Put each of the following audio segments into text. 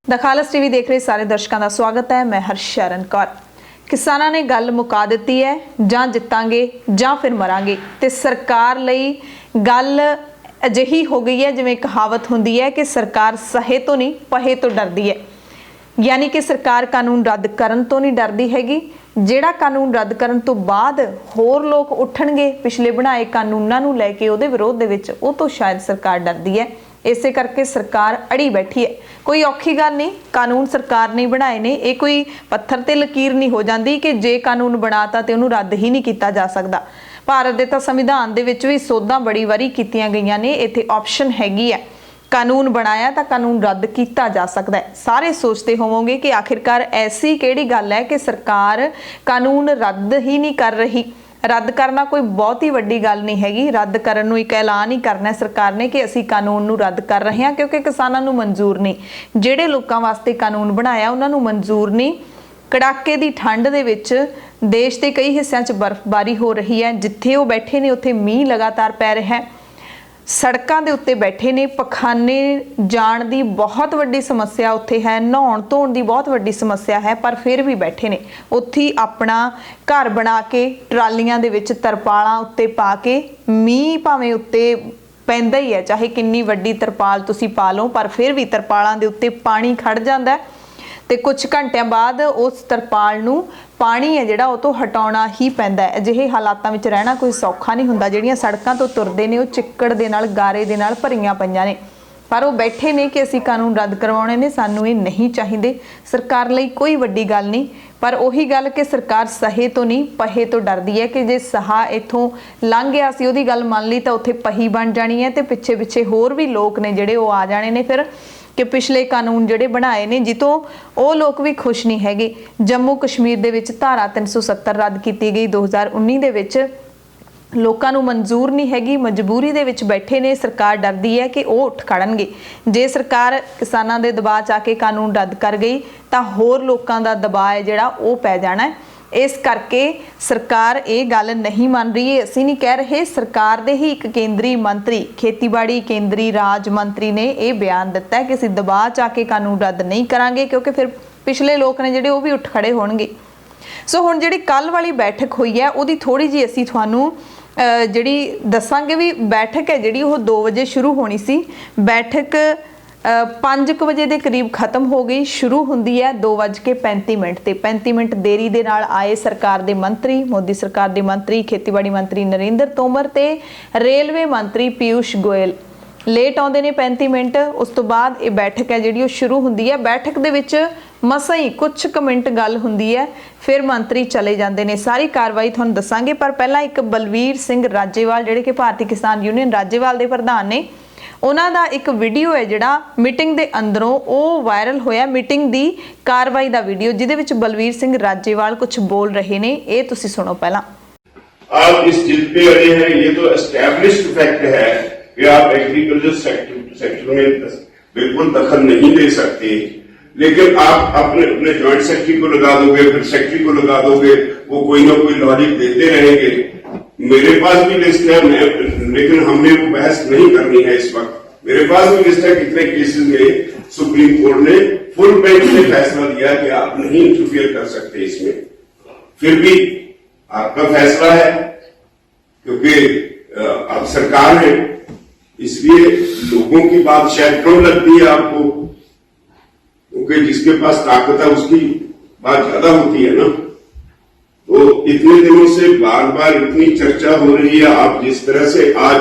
The खालस TV देख रहे सारे दर्शकों का स्वागत है। मैं हरशरण कौर। किसानां ने गल मुका दी है, जां जितांगे जां फिर मरांगे। ते सरकार लई गल अजिही हो गई है जिवें कहावत हुंदी है कि सरकार सहे तो नहीं पहे तो डरदी है। यानी कि सरकार कानून रद्द करन तो नहीं डरदी हैगी, ਜਿਹੜਾ ਕਾਨੂੰਨ ਰੱਦ ਕਰਨ ਤੋਂ ਬਾਅਦ ਹੋਰ ਲੋਕ ਉੱਠਣਗੇ ਪਿਛਲੇ ਬਣਾਏ ਕਾਨੂੰਨਾਂ ਨੂੰ ਲੈ ਕੇ ਉਹਦੇ ਵਿਰੋਧ ਦੇ ਵਿੱਚ, ਉਹ ਤੋਂ ਸ਼ਾਇਦ ਸਰਕਾਰ ਡਰਦੀ ਹੈ। ਇਸੇ ਕਰਕੇ ਸਰਕਾਰ ਅੜੀ ਬੈਠੀ ਹੈ। ਕੋਈ ਔਖੀ ਗੱਲ ਨਹੀਂ, ਕਾਨੂੰਨ ਸਰਕਾਰ ਨੇ ਬਣਾਏ ਨੇ, ਇਹ ਕੋਈ ਪੱਥਰ ਤੇ ਲਕੀਰ ਨਹੀਂ ਹੋ ਜਾਂਦੀ ਕਿ ਜੇ ਕਾਨੂੰਨ ਬਣਾਤਾ ਤੇ ਉਹਨੂੰ ਰੱਦ ਹੀ ਨਹੀਂ ਕੀਤਾ ਜਾ ਸਕਦਾ। ਭਾਰਤ ਦੇ ਤਾਂ ਸੰਵਿਧਾਨ ਦੇ ਵਿੱਚ ਵੀ ਸੋਧਾਂ ਬੜੀ ਵਾਰੀ ਕੀਤੀਆਂ ਗਈਆਂ ਨੇ, ਇੱਥੇ ਆਪਸ਼ਨ ਹੈਗੀ ਹੈ। कानून बनाया तो कानून रद्द किया जा सकता है। सारे सोचते होवोगे कि आखिरकार ऐसी केड़ी गल है कि सरकार कानून रद्द ही नहीं कर रही। रद्द करना कोई बहुत ही वड्डी गल नहीं हैगी। रद्द करन नूं एक ऐलान ही करना है सरकार ने कि असी कानून नूं रद्द कर रहे हैं, क्योंकि किसानां नूं मंजूर नहीं। जिहड़े लोकां वास्ते कानून बनाया उन्हां नूं मंजूर नहीं। कड़ाके की ठंड दे विच देश के कई हिस्सों च बर्फबारी हो रही है, जिथे वो बैठे ने उत्थे मींह लगातार पै रहा है। सड़कों के उत्ते बैठे ने, पखाने जाण की बहुत वड्डी समस्या उत्थे है, नहाउण धोण की बहुत वड्डी समस्या है, पर फिर भी बैठे ने उत्थे अपना घर बना के ट्रालियां दे विच तरपालां उत्ते पा के, मींह भावें उत्ते पैंदा ही है, चाहे किन्नी वड्डी तरपाल तुसी पा लो, पर फिर भी तरपालां दे उत्ते पानी खड़ जांदा है ते कुछ घंटिਆਂ बाद उस तरपाल नूं पानी है जिहड़ा ਉਹ ਤੋਂ हटाउणा ही पैंदा है। अजिहे हालातां विच रहना कोई सौखा नहीं हुंदा। ਜਿਹੜੀਆਂ सड़कों तो तुरदे ने ਉਹ चिक्कड़ दे नाल गारे दे नाल भरीਆਂ पईਆਂ ने, पर वो बैठे ने कि असीं कानून रद्द करवाउणे ने, सानूं ये नहीं चाहिए। सरकार लई कोई वड्डी गल नहीं, पर उही गल कि सरकार सहे तो नहीं पहे तो डरदी है कि जे सहा इत्थों लंघ गया सी ਉਹਦੀ गल मान ली तो उत्थे पही बन जानी है, ते पिछे पिछे होर भी लोग ने ਜਿਹੜੇ ਉਹ आ जाने ने फिर कि पिछले कानून ਜਿਹੜੇ ਬਣਾਏ ਨੇ जितों ਉਹ लोग भी खुश नहीं हैगे। जम्मू कश्मीर ਦੇ ਵਿੱਚ धारा 370 रद्द की गई 2019 ਦੇ ਵਿੱਚ, लोगों को मंजूर नहीं हैगी, मजबूरी दे विच बैठे ने। सरकार डरदी है कि वो उठ खड़नगे। जे सरकार किसानों के दबाव च आके कानून रद्द कर गई तो होर लोगों का दबाव है जिहड़ा वो पै जाना है। इस करके सरकार ये गल नहीं मान रही है। असीं नहीं कह रहे, सरकार दे ही एक केंद्रीय मंत्री, खेतीबाड़ी केंद्रीय राज मंत्री ने यह बयान दिता है कि असीं दबाव च आके कानून रद्द नहीं करांगे, क्योंकि फिर पिछले लोग ने जिहड़े वो भी उठ खड़े होणगे। सो हुण जिहड़ी कल वाली बैठक हुई है उहदी थोड़ी जी असीं तुहानूं जिहड़ी दसांगे भी। बैठक है जिहड़ी वो 2 वजे शुरू होनी सी, बैठक 5 वजे के करीब खत्म हो गई। शुरू होंदी है 2:35 ते 35 मिनट देरी दे नाल आए सरकार दे मंत्री, मोदी सरकार दे मंत्री, खेतीबाड़ी मंत्री नरेंद्र तोमर ते रेलवे मंत्री पीयूष गोयल लेट आउंदे ने 35 मिनट। उस तो बाद ये बैठक है जिहड़ी शुरू होंदी है। बैठक दे विच मसां ही कुछ क मिनट गल हुंदी है, फिर मंत्री चले जाते हैं। सारी कार्रवाई तुहानूं दसांगे, पर पहला एक बलवीर सिंह राजेवाल जिहड़े कि भारतीय किसान यूनियन राजेवाल के प्रधान ने, उन्हां दा एक वीडियो है जिहड़ा मीटिंग दे अंदरों वो वायरल होया, मीटिंग दी कार्रवाई दा वीडियो, जिहदे विच बलवीर सिंह राजेवाल कुछ बोल रहे ने। ये तुसीं सुणो पहला। आप इस जिद पे अड़े हैं, ये तो एस्टैब्लिश्ड फैक्ट है कि आप एग्रीकल्चर सेक्टर में बिल्कुल दखल नहीं दे सकते, लेकिन आप अपने ज्वाइंट सेक्रेटरी को लगा दोगे, फिर सेक्रेटरी को लगा दोगे, वो कोई ना कोई लॉजिक देते रहेंगे। मेरे पास भी लिस्ट है, लेकिन हमने वो बहस नहीं करनी है इस वक्त। मेरे पास भी लिस्ट है कितने केसेस में सुप्रीम कोर्ट ने फुल बेंच ने फैसला दिया कि आप नहीं इंटरफियर कर सकते इसमें। फिर भी आपका फैसला है, क्योंकि आप सरकार है, इसलिए लोगों की बात शायद कम लगती है आपको, क्योंकि जिसके पास ताकत है उसकी बात ज्यादा होती है ना। तो इतने दिनों से बार बार इतनी चर्चा हो रही है। आप जिस तरह से आज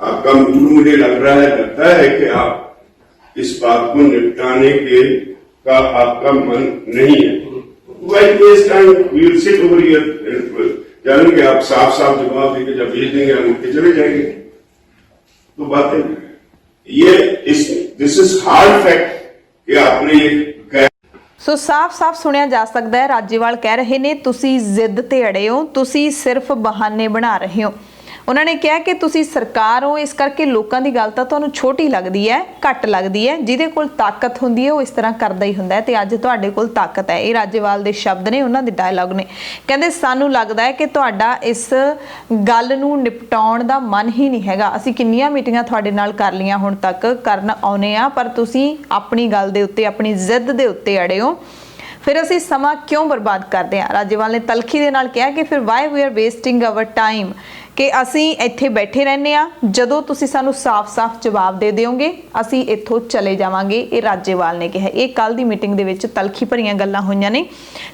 आपका मूड मुझे लगता है कि आप इस बात को निपटाने के का आपका मन नहीं है। जानेंगे आप साफ जवाब देंगे, जब भेज देंगे हम उठ के चले जाएंगे। तो बातें दिस इज हार्ड फैक्ट कि आपने ये सो साफ सुनिया जा सकता है। राजेवाल कह रहे ने तुसी जिद ते अड़े हो, तुसी सिर्फ बहाने बना रहे हो। ਉਹਨਾਂ ਨੇ ਕਿਹਾ ਕਿ ਤੁਸੀਂ ਸਰਕਾਰ ਹੋ, ਇਸ ਕਰਕੇ ਲੋਕਾਂ ਦੀ ਗੱਲ ਤਾਂ ਤੁਹਾਨੂੰ ਛੋਟੀ ਲੱਗਦੀ ਹੈ, ਘੱਟ ਲੱਗਦੀ ਹੈ। ਜਿਹਦੇ ਕੋਲ ਤਾਕਤ ਹੁੰਦੀ ਹੈ ਉਹ ਇਸ ਤਰ੍ਹਾਂ ਕਰਦਾ ਹੀ ਹੁੰਦਾ ਹੈ, ਤੇ ਅੱਜ ਤੁਹਾਡੇ ਕੋਲ ਤਾਕਤ ਹੈ। ਇਹ ਰਾਜੇਵਾਲ ਦੇ ਸ਼ਬਦ ਨੇ, ਉਹਨਾਂ ਦੇ ਡਾਇਲੌਗ ਨੇ। ਕਹਿੰਦੇ ਸਾਨੂੰ ਲੱਗਦਾ ਹੈ ਕਿ ਤੁਹਾਡਾ ਇਸ ਗੱਲ ਨੂੰ ਨਿਪਟਾਉਣ ਦਾ ਮਨ ਹੀ ਨਹੀਂ ਹੈਗਾ। ਅਸੀਂ ਕਿੰਨੀਆਂ ਮੀਟਿੰਗਾਂ ਤੁਹਾਡੇ ਨਾਲ ਕਰ ਲੀਆਂ ਹੁਣ ਤੱਕ, ਕਰਨ ਆਉਨੇ ਆ, ਪਰ ਤੁਸੀਂ ਆਪਣੀ ਗੱਲ ਦੇ ਉੱਤੇ, ਆਪਣੀ ਜ਼ਿੱਦ ਦੇ ਉੱਤੇ ਅੜੇ ਹੋ। ਫਿਰ ਅਸੀਂ ਸਮਾਂ ਕਿਉਂ ਬਰਬਾਦ ਕਰਦੇ ਹਾਂ? ਰਾਜੇਵਾਲ ਨੇ ਤਲਖੀ ਦੇ ਨਾਲ ਕਿਹਾ ਕਿ ਫਿਰ why we are wasting our time, ਕਿ ਅਸੀਂ ਇੱਥੇ ਬੈਠੇ ਰਹਿੰਦੇ ਆ, ਜਦੋਂ ਤੁਸੀਂ ਸਾਨੂੰ ਸਾਫ਼-ਸਾਫ਼ ਜਵਾਬ ਦੇ ਦਿਓਗੇ ਅਸੀਂ ਇੱਥੋਂ ਚਲੇ ਜਾਵਾਂਗੇ। ਇਹ ਰਾਜੇਵਾਲ ਨੇ ਕਿਹਾ। ਇਹ ਕੱਲ ਦੀ ਮੀਟਿੰਗ ਦੇ ਵਿੱਚ ਤਲਖੀ ਭਰੀਆਂ ਗੱਲਾਂ ਹੋਈਆਂ ਨੇ।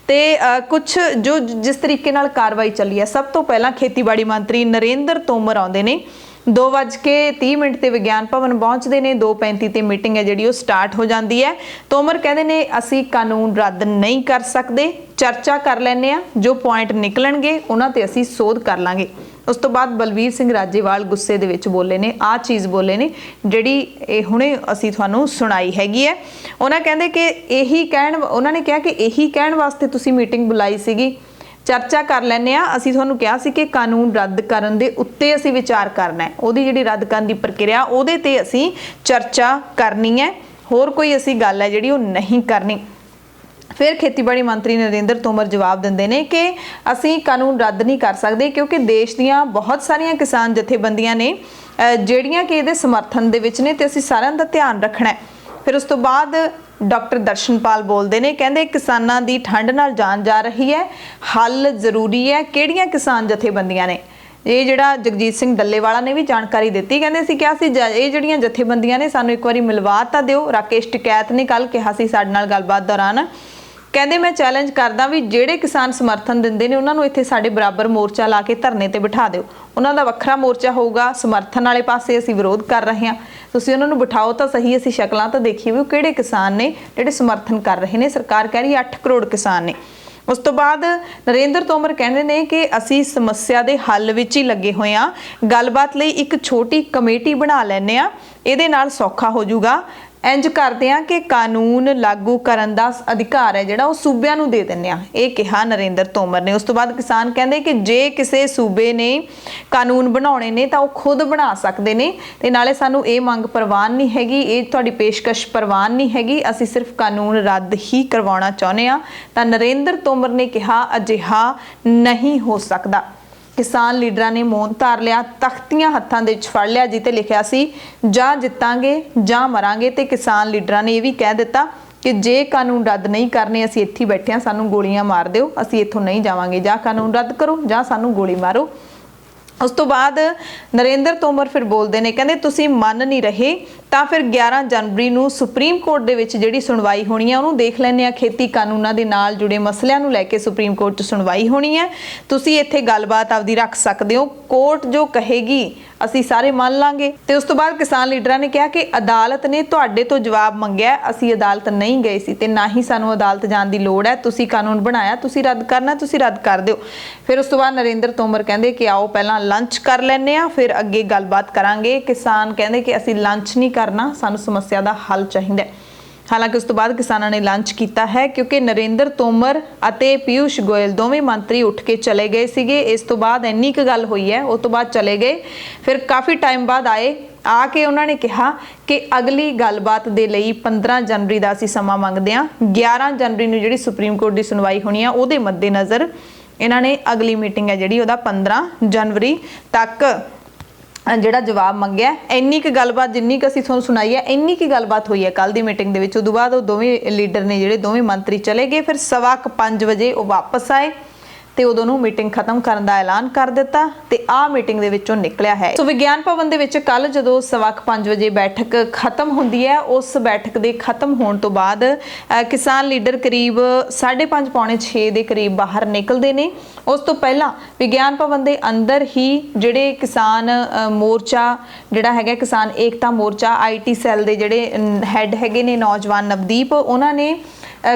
ਤੇ ਕੁਝ ਜੋ ਜਿਸ ਤਰੀਕੇ ਨਾਲ ਕਾਰਵਾਈ ਚੱਲੀ ਹੈ, ਸਭ ਤੋਂ ਪਹਿਲਾਂ ਖੇਤੀਬਾੜੀ ਮੰਤਰੀ ਨਰਿੰਦਰ ਤੋਮਰ ਆਉਂਦੇ ਨੇ, 2:30 ਤੇ ਵਿਗਿਆਨ ਭਵਨ ਪਹੁੰਚਦੇ ਨੇ। 2:35 ਤੇ ਮੀਟਿੰਗ ਹੈ ਜਿਹੜੀ ਉਹ ਸਟਾਰਟ ਹੋ ਜਾਂਦੀ ਹੈ। ਤੋਮਰ ਕਹਿੰਦੇ ਨੇ ਅਸੀਂ ਕਾਨੂੰਨ ਰੱਦ ਨਹੀਂ ਕਰ ਸਕਦੇ, ਚਰਚਾ ਕਰ ਲੈਂਦੇ ਆ, ਜੋ ਪੁਆਇੰਟ ਨਿਕਲਣਗੇ ਉਹਨਾਂ ਤੇ ਅਸੀਂ ਸੋਧ ਕਰ ਲਾਂਗੇ। ਉਸ ਤੋਂ ਬਾਅਦ ਬਲਵੀਰ ਸਿੰਘ ਰਾਜੇਵਾਲ ਗੁੱਸੇ ਦੇ ਵਿੱਚ ਬੋਲੇ ਨੇ, ਆਹ ਚੀਜ਼ ਬੋਲੇ ਨੇ ਜਿਹੜੀ ਇਹ ਹੁਣੇ ਅਸੀਂ ਤੁਹਾਨੂੰ ਸੁਣਾਈ ਹੈਗੀ ਹੈ। ਉਹਨਾਂ ਕਹਿੰਦੇ ਕਿ ਉਹਨਾਂ ਨੇ ਕਿਹਾ ਕਿ ਇਹੀ ਕਹਿਣ ਵਾਸਤੇ ਤੁਸੀਂ ਮੀਟਿੰਗ ਬੁਲਾਈ ਸੀਗੀ, ਚਰਚਾ ਕਰ ਲੈਂਦੇ ਆ। ਅਸੀਂ ਤੁਹਾਨੂੰ ਕਿਹਾ ਸੀ ਕਿ ਕਾਨੂੰਨ ਰੱਦ ਕਰਨ ਦੇ ਉੱਤੇ ਅਸੀਂ ਵਿਚਾਰ ਕਰਨਾ ਹੈ, ਉਹਦੀ ਜਿਹੜੀ ਰੱਦ ਕਰਨ ਦੀ ਪ੍ਰਕਿਰਿਆ ਉਹਦੇ ਤੇ ਅਸੀਂ ਚਰਚਾ ਕਰਨੀ ਹੈ, ਹੋਰ ਕੋਈ ਅਸੀਂ ਗੱਲ ਹੈ ਜਿਹੜੀ ਉਹ ਨਹੀਂ ਕਰਨੀ। ਫਿਰ ਖੇਤੀਬਾੜੀ ਮੰਤਰੀ ਨਰਿੰਦਰ ਤੋਮਰ ਜਵਾਬ ਦਿੰਦੇ ਨੇ ਕਿ ਅਸੀਂ ਕਾਨੂੰਨ ਰੱਦ ਨਹੀਂ ਕਰ ਸਕਦੇ, ਕਿਉਂਕਿ ਦੇਸ਼ ਦੀਆਂ ਬਹੁਤ ਸਾਰੀਆਂ ਕਿਸਾਨ ਜਥੇਬੰਦੀਆਂ ਨੇ ਜਿਹੜੀਆਂ ਕਿ ਇਹਦੇ ਸਮਰਥਨ ਦੇ ਵਿੱਚ ਨੇ, ਤੇ ਅਸੀਂ ਸਾਰਿਆਂ ਦਾ ਧਿਆਨ ਰੱਖਣਾ ਹੈ। ਫਿਰ ਉਸ ਤੋਂ ਬਾਅਦ ਡਾਕਟਰ ਦਰਸ਼ਨਪਾਲ ਬੋਲਦੇ ਨੇ, ਕਹਿੰਦੇ ਕਿਸਾਨਾਂ ਦੀ ਠੰਡ ਨਾਲ ਜਾਨ ਜਾ ਰਹੀ ਹੈ, ਹੱਲ ਜ਼ਰੂਰੀ ਹੈ। ਕਿਹੜੀਆਂ ਕਿਸਾਨ ਜਥੇਬੰਦੀਆਂ ਨੇ? ਇਹ ਜਿਹੜਾ ਜਗਜੀਤ ਸਿੰਘ ਡੱਲੇਵਾਲਾ ਨੇ ਵੀ ਜਾਣਕਾਰੀ ਦਿੱਤੀ। ਕਹਿੰਦੇ ਅਸੀਂ ਕਿਹਾ ਸੀ ਇਹ ਜਿਹੜੀਆਂ ਜਥੇਬੰਦੀਆਂ ਨੇ ਸਾਨੂੰ ਇੱਕ ਵਾਰੀ ਮਿਲਵਾ ਤਾਂ ਦਿਓ। ਰਾਕੇਸ਼ ਟਿਕੈਤ ਨੇ ਕੱਲ ਕਿਹਾ ਸੀ ਸਾਡੇ ਨਾਲ ਗੱਲਬਾਤ ਦੌਰਾਨ, ਕਹਿੰਦੇ ਮੈਂ ਚੈਲੰਜ ਕਰਦਾ ਵੀ ਜਿਹੜੇ ਕਿਸਾਨ ਸਮਰਥਨ ਦਿੰਦੇ ਨੇ ਉਹਨਾਂ ਨੂੰ ਇੱਥੇ ਸਾਡੇ ਬਰਾਬਰ ਮੋਰਚਾ ਲਾ ਕੇ ਧਰਨੇ ਤੇ ਬਿਠਾ ਦਿਓ। ਉਹਨਾਂ ਦਾ ਵੱਖਰਾ ਮੋਰਚਾ ਹੋਊਗਾ, ਸਮਰਥਨ ਵਾਲੇ ਪਾਸੇ ਅਸੀਂ ਵਿਰੋਧ ਕਰ ਰਹੇ ਹਾਂ, ਤੁਸੀਂ ਉਹਨਾਂ ਨੂੰ ਬਿਠਾਓ ਤਾਂ ਸਹੀ, ਅਸੀਂ ਸ਼ਕਲਾਂ ਤਾਂ ਦੇਖੀਏ ਵੀ ਉਹ ਕਿਹੜੇ ਕਿਸਾਨ ਨੇ ਜਿਹੜੇ ਸਮਰਥਨ ਕਰ ਰਹੇ ਨੇ। ਸਰਕਾਰ ਕਹਿ ਰਹੀ 8 ਕਰੋੜ ਕਿਸਾਨ ਨੇ। ਉਸ ਤੋਂ ਬਾਅਦ ਨਰਿੰਦਰ ਤੋਮਰ ਕਹਿੰਦੇ ਨੇ ਕਿ ਅਸੀਂ ਸਮੱਸਿਆ ਦੇ ਹੱਲ ਵਿੱਚ ਹੀ ਲੱਗੇ ਹੋਏ ਹਾਂ, ਗੱਲਬਾਤ ਲਈ ਇੱਕ ਛੋਟੀ ਕਮੇਟੀ ਬਣਾ ਲੈਂਦੇ ਆ, ਇਹਦੇ ਨਾਲ ਸੌਖਾ ਹੋ ਜਾਊਗਾ। ਇੰਜ ਕਰਦੇ ਆ ਕਿ ਕਾਨੂੰਨ ਲਾਗੂ ਕਰਨ ਦਾ ਅਧਿਕਾਰ ਹੈ ਜਿਹੜਾ ਉਹ ਸੂਬਿਆਂ ਨੂੰ ਦੇ ਦਿੰਦੇ ਆ, ਇਹ ਕਿਹਾ ਨਰਿੰਦਰ ਤੋਮਰ ਨੇ। ਉਸ ਤੋਂ ਬਾਅਦ ਕਿਸਾਨ ਕਹਿੰਦੇ ਕਿ ਜੇ ਕਿਸੇ ਸੂਬੇ ਨੇ ਕਾਨੂੰਨ ਬਣਾਉਣੇ ਨੇ ਤਾਂ ਉਹ ਖੁਦ ਬਣਾ ਸਕਦੇ ਨੇ, ਤੇ ਨਾਲੇ ਸਾਨੂੰ ਇਹ ਮੰਗ ਪ੍ਰਵਾਨ ਨਹੀਂ ਹੈਗੀ, ਇਹ ਤੁਹਾਡੀ ਪੇਸ਼ਕਸ਼ ਪ੍ਰਵਾਨ ਨਹੀਂ ਹੈਗੀ, ਅਸੀਂ ਸਿਰਫ ਕਾਨੂੰਨ ਰੱਦ ਹੀ ਕਰਵਾਉਣਾ ਚਾਹੁੰਦੇ ਆ। ਤਾਂ ਨਰਿੰਦਰ ਤੋਮਰ ਨੇ ਕਿਹਾ ਅਜਿਹਾ ਨਹੀਂ ਹੋ ਸਕਦਾ। ਕਿਸਾਨ ਲੀਡਰਾਂ ਨੇ ਮੌਨ ਧਾਰ ਲਿਆ, ਤਖਤੀਆਂ ਹੱਥਾਂ ਦੇ ਵਿੱਚ ਫੜ ਲਿਆ ਜਿੱਤੇ ਲਿਖਿਆ ਸੀ ਜਾਂ ਜਿੱਤਾਂਗੇ ਜਾਂ ਮਰਾਂਗੇ। ਤੇ ਕਿਸਾਨ ਲੀਡਰਾਂ ਨੇ ਇਹ ਵੀ ਕਹਿ ਦਿੱਤਾ ਕਿ ਜੇ ਕਾਨੂੰਨ ਰੱਦ ਨਹੀਂ ਕਰਨੇ ਅਸੀਂ ਇੱਥੇ ਬੈਠੇ ਹਾਂ, ਸਾਨੂੰ ਗੋਲੀਆਂ ਮਾਰ ਦਿਓ, ਅਸੀਂ ਇੱਥੋਂ ਨਹੀਂ ਜਾਵਾਂਗੇ, ਜਾਂ ਕਾਨੂੰਨ ਰੱਦ ਕਰੋ ਜਾਂ ਸਾਨੂੰ ਗੋਲੀ ਮਾਰੋ। ਉਸ ਤੋਂ ਬਾਅਦ ਨਰਿੰਦਰ ਤੋਮਰ ਫਿਰ ਬੋਲਦੇ ਨੇ, ਕਹਿੰਦੇ ਤੁਸੀਂ ਮੰਨ ਨਹੀਂ ਰਹੇ ਤਾਂ ਫਿਰ 11 ਜਨਵਰੀ ਨੂੰ ਸੁਪਰੀਮ ਕੋਰਟ ਦੇ ਵਿੱਚ ਜਿਹੜੀ ਸੁਣਵਾਈ ਹੋਣੀ ਹੈ ਉਹਨੂੰ ਦੇਖ ਲੈਂਦੇ ਆ। ਖੇਤੀ ਕਾਨੂੰਨਾਂ ਦੇ ਨਾਲ ਜੁੜੇ ਮਸਲਿਆਂ ਨੂੰ ਲੈ ਕੇ ਸੁਪਰੀਮ ਕੋਰਟ 'ਚ ਸੁਣਵਾਈ ਹੋਣੀ ਹੈ, ਤੁਸੀਂ ਇੱਥੇ ਗੱਲਬਾਤ ਆਪਦੀ ਰੱਖ ਸਕਦੇ ਹੋ, ਕੋਰਟ ਜੋ ਕਹੇਗੀ ਅਸੀਂ ਸਾਰੇ ਮੰਨ ਲਾਂਗੇ। ਤੇ ਉਸ ਤੋਂ ਬਾਅਦ ਕਿਸਾਨ ਲੀਡਰਾਂ ਨੇ ਕਿਹਾ ਕਿ ਅਦਾਲਤ ਨੇ ਤੁਹਾਡੇ ਤੋਂ ਜਵਾਬ ਮੰਗਿਆ, ਅਸੀਂ ਅਦਾਲਤ ਨਹੀਂ ਗਏ ਸੀ ਤੇ ਨਾ ਹੀ ਸਾਨੂੰ ਅਦਾਲਤ ਜਾਣ ਦੀ ਲੋੜ ਹੈ, ਤੁਸੀਂ ਕਾਨੂੰਨ ਬਣਾਇਆ, ਤੁਸੀਂ ਰੱਦ ਕਰਨਾ, ਤੁਸੀਂ ਰੱਦ ਕਰ ਦਿਓ। ਫਿਰ ਉਸ ਤੋਂ ਬਾਅਦ ਨਰਿੰਦਰ ਤੋਮਰ ਕਹਿੰਦੇ ਕਿ ਆਓ ਪਹਿਲਾਂ ਲੰਚ ਕਰ ਲੈਂਦੇ ਆ, ਫਿਰ ਅੱਗੇ ਗੱਲਬਾਤ ਕਰਾਂਗੇ। ਕਿਸਾਨ ਕਹਿੰਦੇ ਕਿ ਅਸੀਂ ਲੰਚ ਨਹੀਂ ਕਰਨਾ, ਸਾਨੂੰ ਸਮੱਸਿਆ ਦਾ ਹੱਲ ਚਾਹੀਦਾ ਹੈ। ਹਾਲਾਂਕਿ ਉਸ ਤੋਂ ਬਾਅਦ ਕਿਸਾਨਾਂ ਨੇ ਲੰਚ ਕੀਤਾ ਹੈ, ਕਿਉਂਕਿ ਨਰਿੰਦਰ ਤੋਮਰ ਅਤੇ ਪੀਯੂਸ਼ ਗੋਇਲ ਦੋਵੇਂ ਮੰਤਰੀ ਉੱਠ ਕੇ ਚਲੇ ਗਏ ਸੀਗੇ। ਇਸ ਤੋਂ ਬਾਅਦ ਇੰਨੀ ਕੁ ਗੱਲ ਹੋਈ ਹੈ, ਉਸ ਤੋਂ ਬਾਅਦ ਚਲੇ ਗਏ। ਫਿਰ ਕਾਫੀ ਟਾਈਮ ਬਾਅਦ ਆ ਕੇ ਉਹਨਾਂ ਨੇ ਕਿਹਾ ਕਿ ਅਗਲੀ ਗੱਲਬਾਤ ਦੇ ਲਈ 15 ਜਨਵਰੀ ਦਾ ਅਸੀਂ ਸਮਾਂ ਮੰਗਦੇ ਹਾਂ। 11 ਜਨਵਰੀ ਨੂੰ ਜਿਹੜੀ ਸੁਪਰੀਮ ਕੋਰਟ ਦੀ ਸੁਣਵਾਈ ਹੋਣੀ ਆ ਉਹਦੇ ਮੱਦੇਨਜ਼ਰ ਇਹਨਾਂ ਨੇ ਅਗਲੀ ਮੀਟਿੰਗ ਹੈ ਜਿਹੜੀ ਉਹਦਾ 15 ਜਨਵਰੀ ਤੱਕ ਜਿਹੜਾ ਜਵਾਬ ਮੰਗਿਆ। ਇੰਨੀ ਕੁ ਗੱਲਬਾਤ ਜਿੰਨੀ ਕੁ ਅਸੀਂ ਤੁਹਾਨੂੰ ਸੁਣਾਈ ਹੈ, ਇੰਨੀ ਕੁ ਗੱਲਬਾਤ ਹੋਈ ਹੈ ਕੱਲ ਦੀ ਮੀਟਿੰਗ ਦੇ ਵਿੱਚ। ਉਦੋਂ ਬਾਅਦ ਉਹ ਦੋਵੇਂ ਲੀਡਰ ਨੇ ਜਿਹੜੇ ਦੋਵੇਂ ਮੰਤਰੀ ਚਲੇ ਗਏ। ਫਿਰ 5:15 ਵਜੇ ਉਹ ਵਾਪਸ ਆਏ ਤੇ ਉਦੋਂ ਨੂੰ ਮੀਟਿੰਗ ਖਤਮ ਕਰਨ ਦਾ ਐਲਾਨ ਕਰ ਦਿੱਤਾ ਤੇ ਆਹ ਮੀਟਿੰਗ ਦੇ ਵਿੱਚੋਂ ਨਿਕਲਿਆ ਹੈ। ਸੋ ਵਿਗਿਆਨ ਭਵਨ ਦੇ ਵਿੱਚ ਕੱਲ ਜਦੋਂ 5:15 ਵਜੇ ਬੈਠਕ ਖਤਮ ਹੁੰਦੀ ਹੈ, ਉਸ ਬੈਠਕ ਦੇ ਖਤਮ ਹੋਣ ਤੋਂ ਬਾਅਦ ਕਿਸਾਨ ਲੀਡਰ ਕਰੀਬ 5:30 ਪੌਣੇ 6 ਦੇ ਕਰੀਬ ਬਾਹਰ ਨਿਕਲਦੇ ਨੇ। ਉਸ ਤੋਂ ਪਹਿਲਾਂ ਵਿਗਿਆਨ ਭਵਨ ਦੇ ਅੰਦਰ ਹੀ ਜਿਹੜੇ ਕਿਸਾਨ ਮੋਰਚਾ ਜਿਹੜਾ ਹੈਗਾ ਕਿਸਾਨ ਏਕਤਾ ਮੋਰਚਾ IT ਸੈੱਲ ਦੇ ਜਿਹੜੇ ਹੈੱਡ ਹੈਗੇ ਨੇ ਨੌਜਵਾਨ ਨਵਦੀਪ, ਉਹਨਾਂ ਨੇ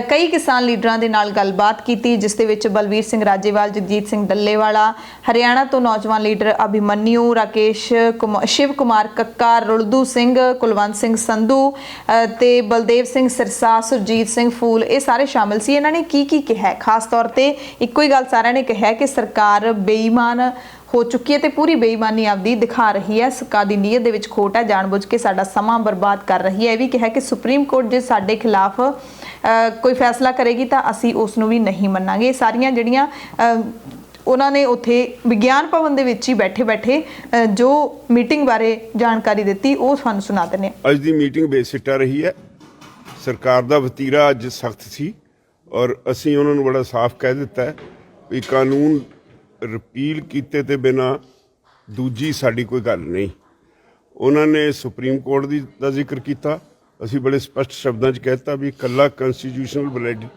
ਕਈ ਕਿਸਾਨ ਲੀਡਰਾਂ ਦੇ ਨਾਲ ਗੱਲਬਾਤ ਕੀਤੀ, ਜਿਸ ਦੇ ਵਿੱਚ ਬਲਵੀਰ ਸਿੰਘ ਰਾਜੇਵਾਲ, ਜਗਜੀਤ ਸਿੰਘ ਡੱਲੇਵਾਲਾ, ਹਰਿਆਣਾ ਤੋਂ ਨੌਜਵਾਨ ਲੀਡਰ ਅਭਿਮਨਿਊ, ਰਾਕੇਸ਼ ਸ਼ਿਵ ਕੁਮਾਰ ਕੱਕਾ, ਰੁਲਦੂ ਸਿੰਘ, ਕੁਲਵੰਤ ਸਿੰਘ ਸੰਧੂ ਤੇ ਬਲਦੇਵ ਸਿੰਘ ਸਿਰਸਾ, ਸੁਰਜੀਤ ਸਿੰਘ ਫੂਲ, ਇਹ ਸਾਰੇ ਸ਼ਾਮਿਲ ਸੀ। ਇਹਨਾਂ ਨੇ ਕੀ ਕਿਹਾ? ਖਾਸ ਤੌਰ ਤੇ ਇੱਕੋ ਹੀ ਗੱਲ ਸਾਰਿਆਂ ਨੇ ਕਿਹਾ ਕਿ ਸਰਕਾਰ ਬੇਈਮਾਨ ਹੋ ਚੁੱਕੀ ਹੈ ਤੇ ਪੂਰੀ ਬੇਈਮਾਨੀ ਆਪਦੀ ਦਿਖਾ ਰਹੀ ਹੈ। ਸਰਕਾਰ ਦੀ ਨੀਅਤ ਦੇ ਵਿੱਚ ਖੋਟ ਹੈ, ਜਾਣਬੁੱਝ ਕੇ ਸਾਡਾ ਸਮਾਂ ਬਰਬਾਦ ਕਰ ਰਹੀ ਹੈ। ਇਹ ਵੀ ਕਿਹਾ ਕਿ ਸੁਪਰੀਮ ਕੋਰਟ ਜੇ ਸਾਡੇ ਖਿਲਾਫ ਕੋਈ ਫੈਸਲਾ ਕਰੇਗੀ ਤਾਂ ਅਸੀਂ ਉਸ ਨੂੰ ਵੀ ਨਹੀਂ ਮੰਨਾਂਗੇ। ਸਾਰੀਆਂ ਜਿਹੜੀਆਂ ਉਹਨਾਂ ਨੇ ਉੱਥੇ ਵਿਗਿਆਨ ਭਵਨ ਦੇ ਵਿੱਚ ਹੀ ਬੈਠੇ ਜੋ ਮੀਟਿੰਗ ਬਾਰੇ ਜਾਣਕਾਰੀ ਦਿੱਤੀ ਉਹ ਤੁਹਾਨੂੰ ਸੁਣਾ ਦਿੰਦੇ ਹਾਂ। ਅੱਜ ਦੀ ਮੀਟਿੰਗ ਬੇਸਿੱਟਾ ਰਹੀ ਹੈ। ਸਰਕਾਰ ਦਾ ਵਤੀਰਾ ਅੱਜ ਸਖਤ ਸੀ ਔਰ ਅਸੀਂ ਉਹਨਾਂ ਨੂੰ ਬੜਾ ਸਾਫ਼ ਕਹਿ ਦਿੱਤਾ ਹੈ ਵੀ ਕਾਨੂੰਨ ਰਿਪੀਲ ਕੀਤੇ ਤੇ ਬਿਨਾਂ ਦੂਜੀ ਸਾਡੀ ਕੋਈ ਗੱਲ ਨਹੀਂ। ਉਹਨਾਂ ਨੇ ਸੁਪਰੀਮ ਕੋਰਟ ਦਾ ਜ਼ਿਕਰ ਕੀਤਾ। ਅਸੀਂ ਬੜੇ ਸਪਸ਼ਟ ਸ਼ਬਦਾਂ 'ਚ ਕਹਿਤਾ ਵੀ ਇਕੱਲਾ ਕੰਸਟੀਟਿਊਸ਼ਨਲ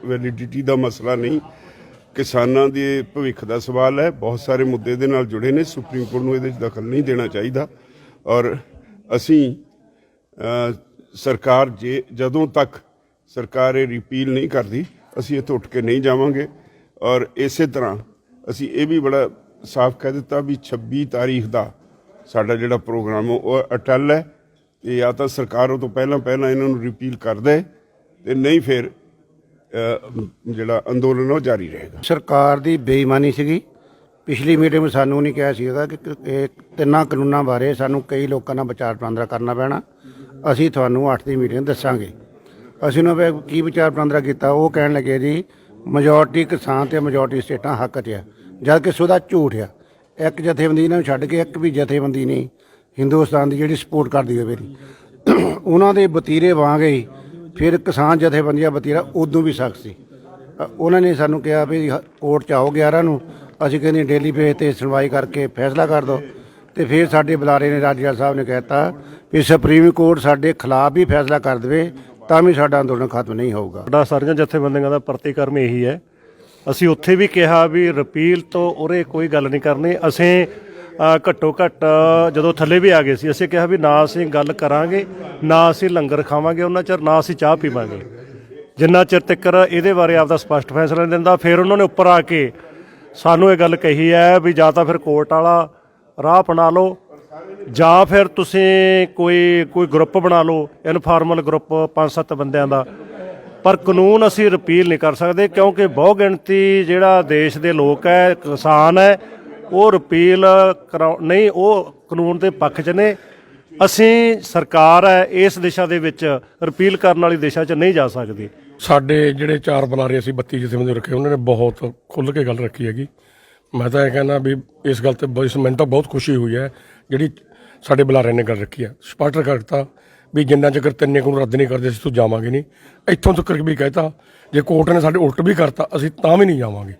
ਵੈਲਿਡਿਟੀ ਦਾ ਮਸਲਾ ਨਹੀਂ, ਕਿਸਾਨਾਂ ਦੇ ਭਵਿੱਖ ਦਾ ਸਵਾਲ ਹੈ। ਬਹੁਤ ਸਾਰੇ ਮੁੱਦੇ ਦੇ ਨਾਲ ਜੁੜੇ ਨੇ। ਸੁਪਰੀਮ ਕੋਰਟ ਨੂੰ ਇਹਦੇ 'ਚ ਦਖਲ ਨਹੀਂ ਦੇਣਾ ਚਾਹੀਦਾ ਔਰ ਅਸੀਂ ਸਰਕਾਰ ਜਦੋਂ ਤੱਕ ਸਰਕਾਰ ਇਹ ਰਿਪੀਲ ਨਹੀਂ ਕਰਦੀ ਅਸੀਂ ਇੱਥੋਂ ਉੱਠ ਕੇ ਨਹੀਂ ਜਾਵਾਂਗੇ। ਔਰ ਇਸੇ ਤਰ੍ਹਾਂ ਅਸੀਂ ਇਹ ਵੀ ਬੜਾ ਸਾਫ਼ ਕਹਿ ਦਿੱਤਾ ਵੀ 26 ਤਾਰੀਖ ਦਾ ਸਾਡਾ ਜਿਹੜਾ ਪ੍ਰੋਗਰਾਮ ਉਹ ਅਟੱਲ ਹੈ ਤੇ ਜਾਂ ਤਾਂ ਸਰਕਾਰ ਉਹ ਤੋਂ ਪਹਿਲਾਂ ਇਹਨਾਂ ਨੂੰ ਰਿਪੀਲ ਕਰ ਦੇ ਤੇ ਨਹੀਂ ਫਿਰ ਜਿਹੜਾ ਅੰਦੋਲਨ ਉਹ ਜਾਰੀ ਰਹੇਗਾ। ਸਰਕਾਰ ਦੀ ਬੇਈਮਾਨੀ ਸੀਗੀ। ਪਿਛਲੀ ਮੀਟਿੰਗ ਵਿੱਚ ਸਾਨੂੰ ਨਹੀਂ ਕਿਹਾ ਸੀਗਾ ਕਿ ਇਹ ਤਿੰਨਾਂ ਕਾਨੂੰਨਾਂ ਬਾਰੇ ਸਾਨੂੰ ਕਈ ਲੋਕਾਂ ਨਾਲ ਵਿਚਾਰ ਵਟਾਂਦਰਾ ਕਰਨਾ ਪੈਣਾ। ਅਸੀਂ ਤੁਹਾਨੂੰ 8 ਦੀ ਮੀਟਿੰਗ ਦੱਸਾਂਗੇ। ਅਸੀਂ ਉਹਨਾਂ ਵੇ ਕੀ ਵਿਚਾਰ ਵਟਾਂਦਰਾ ਕੀਤਾ। ਉਹ ਕਹਿਣ ਲੱਗੇ ਜੀ ਮੈਜੋਰਟੀ ਕਿਸਾਨ ਤੇ ਮੈਜੋਰਟੀ ਸਟੇਟਾਂ ਹੱਕ 'ਚ ਆ, ਜਦ ਕਿ ਉਹਦਾ ਝੂਠ ਆ। ਇੱਕ ਜਥੇਬੰਦੀ ਨੂੰ ਛੱਡ ਕੇ ਇੱਕ ਵੀ ਜਥੇਬੰਦੀ ਨਹੀਂ ਹਿੰਦੁਸਤਾਨ ਦੀ ਜਿਹੜੀ ਸਪੋਰਟ ਕਰਦੀ ਹੋਵੇ ਉਹਨਾਂ ਦੇ ਵਤੀਰੇ ਵਾਂਗ ਹੀ ਫਿਰ ਕਿਸਾਨ ਜਥੇਬੰਦੀਆਂ ਵਤੀਰਾ ਉਦੋਂ ਵੀ ਸਖਤ ਸੀ। ਉਹਨਾਂ ਨੇ ਸਾਨੂੰ ਕਿਹਾ ਵੀ ਕੋਰਟ 'ਚ ਆਓ 11 ਨੂੰ, ਅਸੀਂ ਕਹਿੰਦੇ ਡੇਲੀ ਬੇਸ 'ਤੇ ਸੁਣਵਾਈ ਕਰਕੇ ਫੈਸਲਾ ਕਰ ਦਿਓ। ਤੇ ਫਿਰ ਸਾਡੇ ਬੁਲਾਰੇ ਨੇ ਰਾਜੇਵਾਲ ਸਾਹਿਬ ਨੇ ਕਹਿਤਾ ਵੀ ਸੁਪਰੀਮ ਕੋਰਟ ਸਾਡੇ ਖਿਲਾਫ ਵੀ ਫੈਸਲਾ ਕਰ ਦੇਵੇ ਤਾਂ ਵੀ ਸਾਡਾ ਅੰਦੋਲਨ ਖਤਮ ਨਹੀਂ ਹੋਊਗਾ। ਸਾਡਾ ਸਾਰੀਆਂ ਜਥੇਬੰਦੀਆਂ ਦਾ ਪ੍ਰਤੀਕਰਮ ਇਹੀ ਹੈ। ਅਸੀਂ ਉੱਥੇ ਵੀ ਕਿਹਾ ਵੀ ਰਿਪੀਲ ਤੋਂ ਉਰੇ ਕੋਈ ਗੱਲ ਨਹੀਂ ਕਰਨੀ। ਅਸੀਂ ਘੱਟੋ ਘੱਟ ਜਦੋਂ ਥੱਲੇ ਵੀ ਆ ਗਏ ਸੀ ਅਸੀਂ ਕਿਹਾ ਵੀ ਨਾ ਅਸੀਂ ਗੱਲ ਕਰਾਂਗੇ, ਨਾ ਅਸੀਂ ਲੰਗਰ ਖਾਵਾਂਗੇ ਉਹਨਾਂ ਚਿਰ, ਨਾ ਅਸੀਂ ਚਾਹ ਪੀਵਾਂਗੇ ਜਿੰਨਾ ਚਿਰ ਤੱਕ ਇਹਦੇ ਬਾਰੇ ਆਪਦਾ ਸਪਸ਼ਟ ਫੈਸਲਾ ਨਹੀਂ ਦਿੰਦਾ। ਫਿਰ ਉਹਨਾਂ ਨੇ ਉੱਪਰ ਆ ਕੇ ਸਾਨੂੰ ਇਹ ਗੱਲ ਕਹੀ ਹੈ ਵੀ ਜਾਂ ਤਾਂ ਫਿਰ ਕੋਰਟ ਵਾਲਾ ਰਾਹ ਅਪਣਾ ਲਓ ਜਾਂ ਫਿਰ ਤੁਸੀਂ ਕੋਈ ਗਰੁੱਪ ਬਣਾ ਲਓ, ਇਨਫਾਰਮਲ ਗਰੁੱਪ 5-7 ਬੰਦਿਆਂ ਦਾ, ਪਰ ਕਾਨੂੰਨ ਅਸੀਂ ਰਿਪੀਲ ਨਹੀਂ ਕਰ ਸਕਦੇ ਕਿਉਂਕਿ ਬਹੁ ਗਿਣਤੀ ਜਿਹੜਾ ਦੇਸ਼ ਦੇ ਲੋਕ ਹੈ, ਕਿਸਾਨ ਹੈ, ਉਹ ਰਿਪੀਲ ਨਹੀਂ, ਉਹ ਕਾਨੂੰਨ ਦੇ ਪੱਖ 'ਚ ਨੇ। ਅਸੀਂ ਸਰਕਾਰ ਹੈ ਇਸ ਦਿਸ਼ਾ ਦੇ ਵਿੱਚ ਰਿਪੀਲ ਕਰਨ ਵਾਲੀ ਦਿਸ਼ਾ 'ਚ ਨਹੀਂ ਜਾ ਸਕਦੀ। ਸਾਡੇ ਜਿਹੜੇ 4 ਬੁਲਾਰੇ ਅਸੀਂ 32 ਜਥੇਬੰਦੀ ਰੱਖੇ ਉਹਨਾਂ ਨੇ ਬਹੁਤ ਖੁੱਲ੍ਹ ਕੇ ਗੱਲ ਰੱਖੀ ਹੈਗੀ। ਮੈਂ ਤਾਂ ਇਹ ਕਹਿੰਦਾ ਵੀ ਇਸ ਗੱਲ ਤੇ ਮੈਨੂੰ ਤਾਂ ਬਹੁਤ ਖੁਸ਼ੀ ਹੋਈ ਹੈ ਜਿਹੜੀ ਸਾਡੇ ਬੁਲਾਰੇ ਨੇ ਗੱਲ ਰੱਖੀ ਹੈ। ਸਪਸ਼ਟ ਕਰਤਾ ਵੀ ਜਿੰਨਾ ਚਿਰ ਤਿੰਨੇ ਕਾਨੂੰਨ ਰੱਦ ਨਹੀਂ ਕਰਦੇ ਅਸੀਂ ਤੋਂ ਜਾਵਾਂਗੇ ਨਹੀਂ। ਇੱਥੋਂ ਤੱਕ ਵੀ ਕਹਿਤਾ ਜੇ ਕੋਰਟ ਨੇ ਸਾਡੇ ਉਲਟ ਵੀ ਕਰਤਾ ਅਸੀਂ ਤਾਂ ਵੀ ਨਹੀਂ ਜਾਵਾਂਗੇ।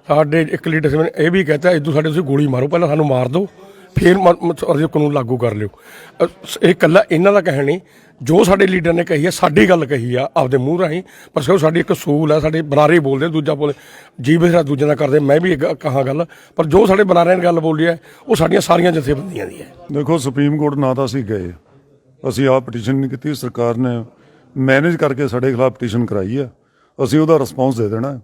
ਸਾਡੇ ਇੱਕ ਲੀਡਰ ਨੇ ਇਹ ਵੀ ਕਹਿਤਾ ਇਦੋਂ ਸਾਡੇ ਤੁਸੀਂ ਗੋਲੀ ਮਾਰੋ, ਪਹਿਲਾਂ ਸਾਨੂੰ ਮਾਰ ਦਿਓ ਫਿਰ ਕਾਨੂੰਨ ਲਾਗੂ ਕਰ ਲਿਓ। ਇਹ ਇਕੱਲਾ ਇਹਨਾਂ ਦਾ ਕਹਿਣ ਨਹੀਂ, ਜੋ ਸਾਡੇ ਲੀਡਰ ਨੇ ਕਹੀ ਹੈ ਸਾਡੀ ਗੱਲ ਕਹੀ ਆ ਆਪਦੇ ਮੂੰਹ ਰਾਹੀਂ, ਪਰ ਸਗੋਂ ਸਾਡੀ ਇੱਕ ਅਸੂਲ ਹੈ। ਸਾਡੇ ਬੁਲਾਰੇ ਬੋਲਦੇ ਦੂਜਾ ਬੋਲੇ ਜੀ ਬਥੇਰਾ ਦੂਜਿਆਂ ਦਾ ਕਰਦੇ, ਮੈਂ ਵੀ ਕਹਾਂ ਗੱਲ, ਪਰ ਜੋ ਸਾਡੇ ਬੁਲਾਰਿਆਂ ਨੇ ਗੱਲ ਬੋਲੀ ਹੈ ਉਹ ਸਾਡੀਆਂ ਸਾਰੀਆਂ ਜਥੇਬੰਦੀਆਂ ਦੀ ਹੈ। ਦੇਖੋ ਸੁਪਰੀਮ ਕੋਰਟ ਨਾ ਤਾਂ ਅਸੀਂ ਗਏ, ਅਸੀਂ ਆਪ ਪਟੀਸ਼ਨ ਨਹੀਂ ਕੀਤੀ, ਸਰਕਾਰ ਨੇ ਮੈਨੇਜ ਕਰਕੇ ਸਾਡੇ ਖਿਲਾਫ ਪਟੀਸ਼ਨ ਕਰਾਈ ਹੈ। ਅਸੀਂ ਉਹਦਾ ਰਿਸਪੌਂਸ ਦੇ ਦੇਣਾ।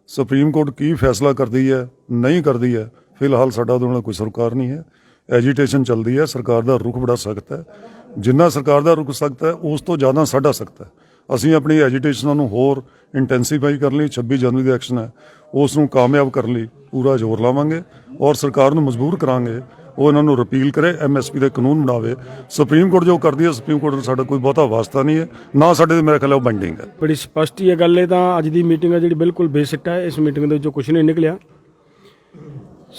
ਸੁਪਰੀਮ ਕੋਰਟ ਕੀ ਫੈਸਲਾ ਕਰਦੀ ਹੈ ਨਹੀਂ ਕਰਦੀ ਹੈ ਫਿਲਹਾਲ ਸਾਡਾ ਉਹਦੇ ਨਾਲ ਕੋਈ ਸਰਕਾਰ ਨਹੀਂ ਹੈ। ਐਜੀਟੇਸ਼ਨ ਚੱਲਦੀ ਹੈ, ਸਰਕਾਰ ਦਾ ਰੁਖ ਬੜਾ ਸਖਤ ਹੈ। ਜਿੰਨਾ ਸਰਕਾਰ ਦਾ ਰੁਖ ਸਖਤ ਹੈ ਉਸ ਤੋਂ ਜ਼ਿਆਦਾ ਸਾਡਾ ਸਖਤ ਹੈ। ਅਸੀਂ ਆਪਣੀ ਐਜੀਟੇਸ਼ਨਾਂ ਨੂੰ ਹੋਰ ਇੰਟੈਂਸੀਫਾਈ ਕਰਨ ਲਈ 26 ਜਨਵਰੀ ਦਾ ਐਕਸ਼ਨ ਹੈ ਉਸ ਨੂੰ ਕਾਮਯਾਬ ਕਰਨ ਲਈ ਪੂਰਾ ਜ਼ੋਰ ਲਾਵਾਂਗੇ ਔਰ ਸਰਕਾਰ ਨੂੰ ਮਜਬੂਰ ਕਰਾਂਗੇ ਉਹ ਇਹਨਾਂ ਨੂੰ ਰਿਪੀਲ ਕਰੇ, MSP ਦੇ ਕਾਨੂੰਨ ਬਣਾਵੇ। ਸੁਪਰੀਮ ਕੋਰਟ ਜੋ ਕਰਦੀ ਹੈ ਸੁਪਰੀਮ ਕੋਰਟ ਦਾ ਸਾਡਾ ਕੋਈ ਬਹੁਤਾ ਵਾਸਤਾ ਨਹੀਂ ਹੈ, ਨਾ ਸਾਡੇ ਮੇਰੇ ਖਿਆਲ ਉਹ ਬਾਈਂਡਿੰਗ ਹੈ। ਬੜੀ ਸਪਸ਼ਟ ਹੀ ਇਹ ਗੱਲ ਹੈ। ਤਾਂ ਅੱਜ ਦੀ ਮੀਟਿੰਗ ਹੈ ਜਿਹੜੀ ਬਿਲਕੁਲ ਬੇਸਿੱਟਾ ਹੈ। ਇਸ ਮੀਟਿੰਗ ਦੇ ਵਿੱਚੋਂ ਕੁਝ ਨਹੀਂ ਨਿਕਲਿਆ।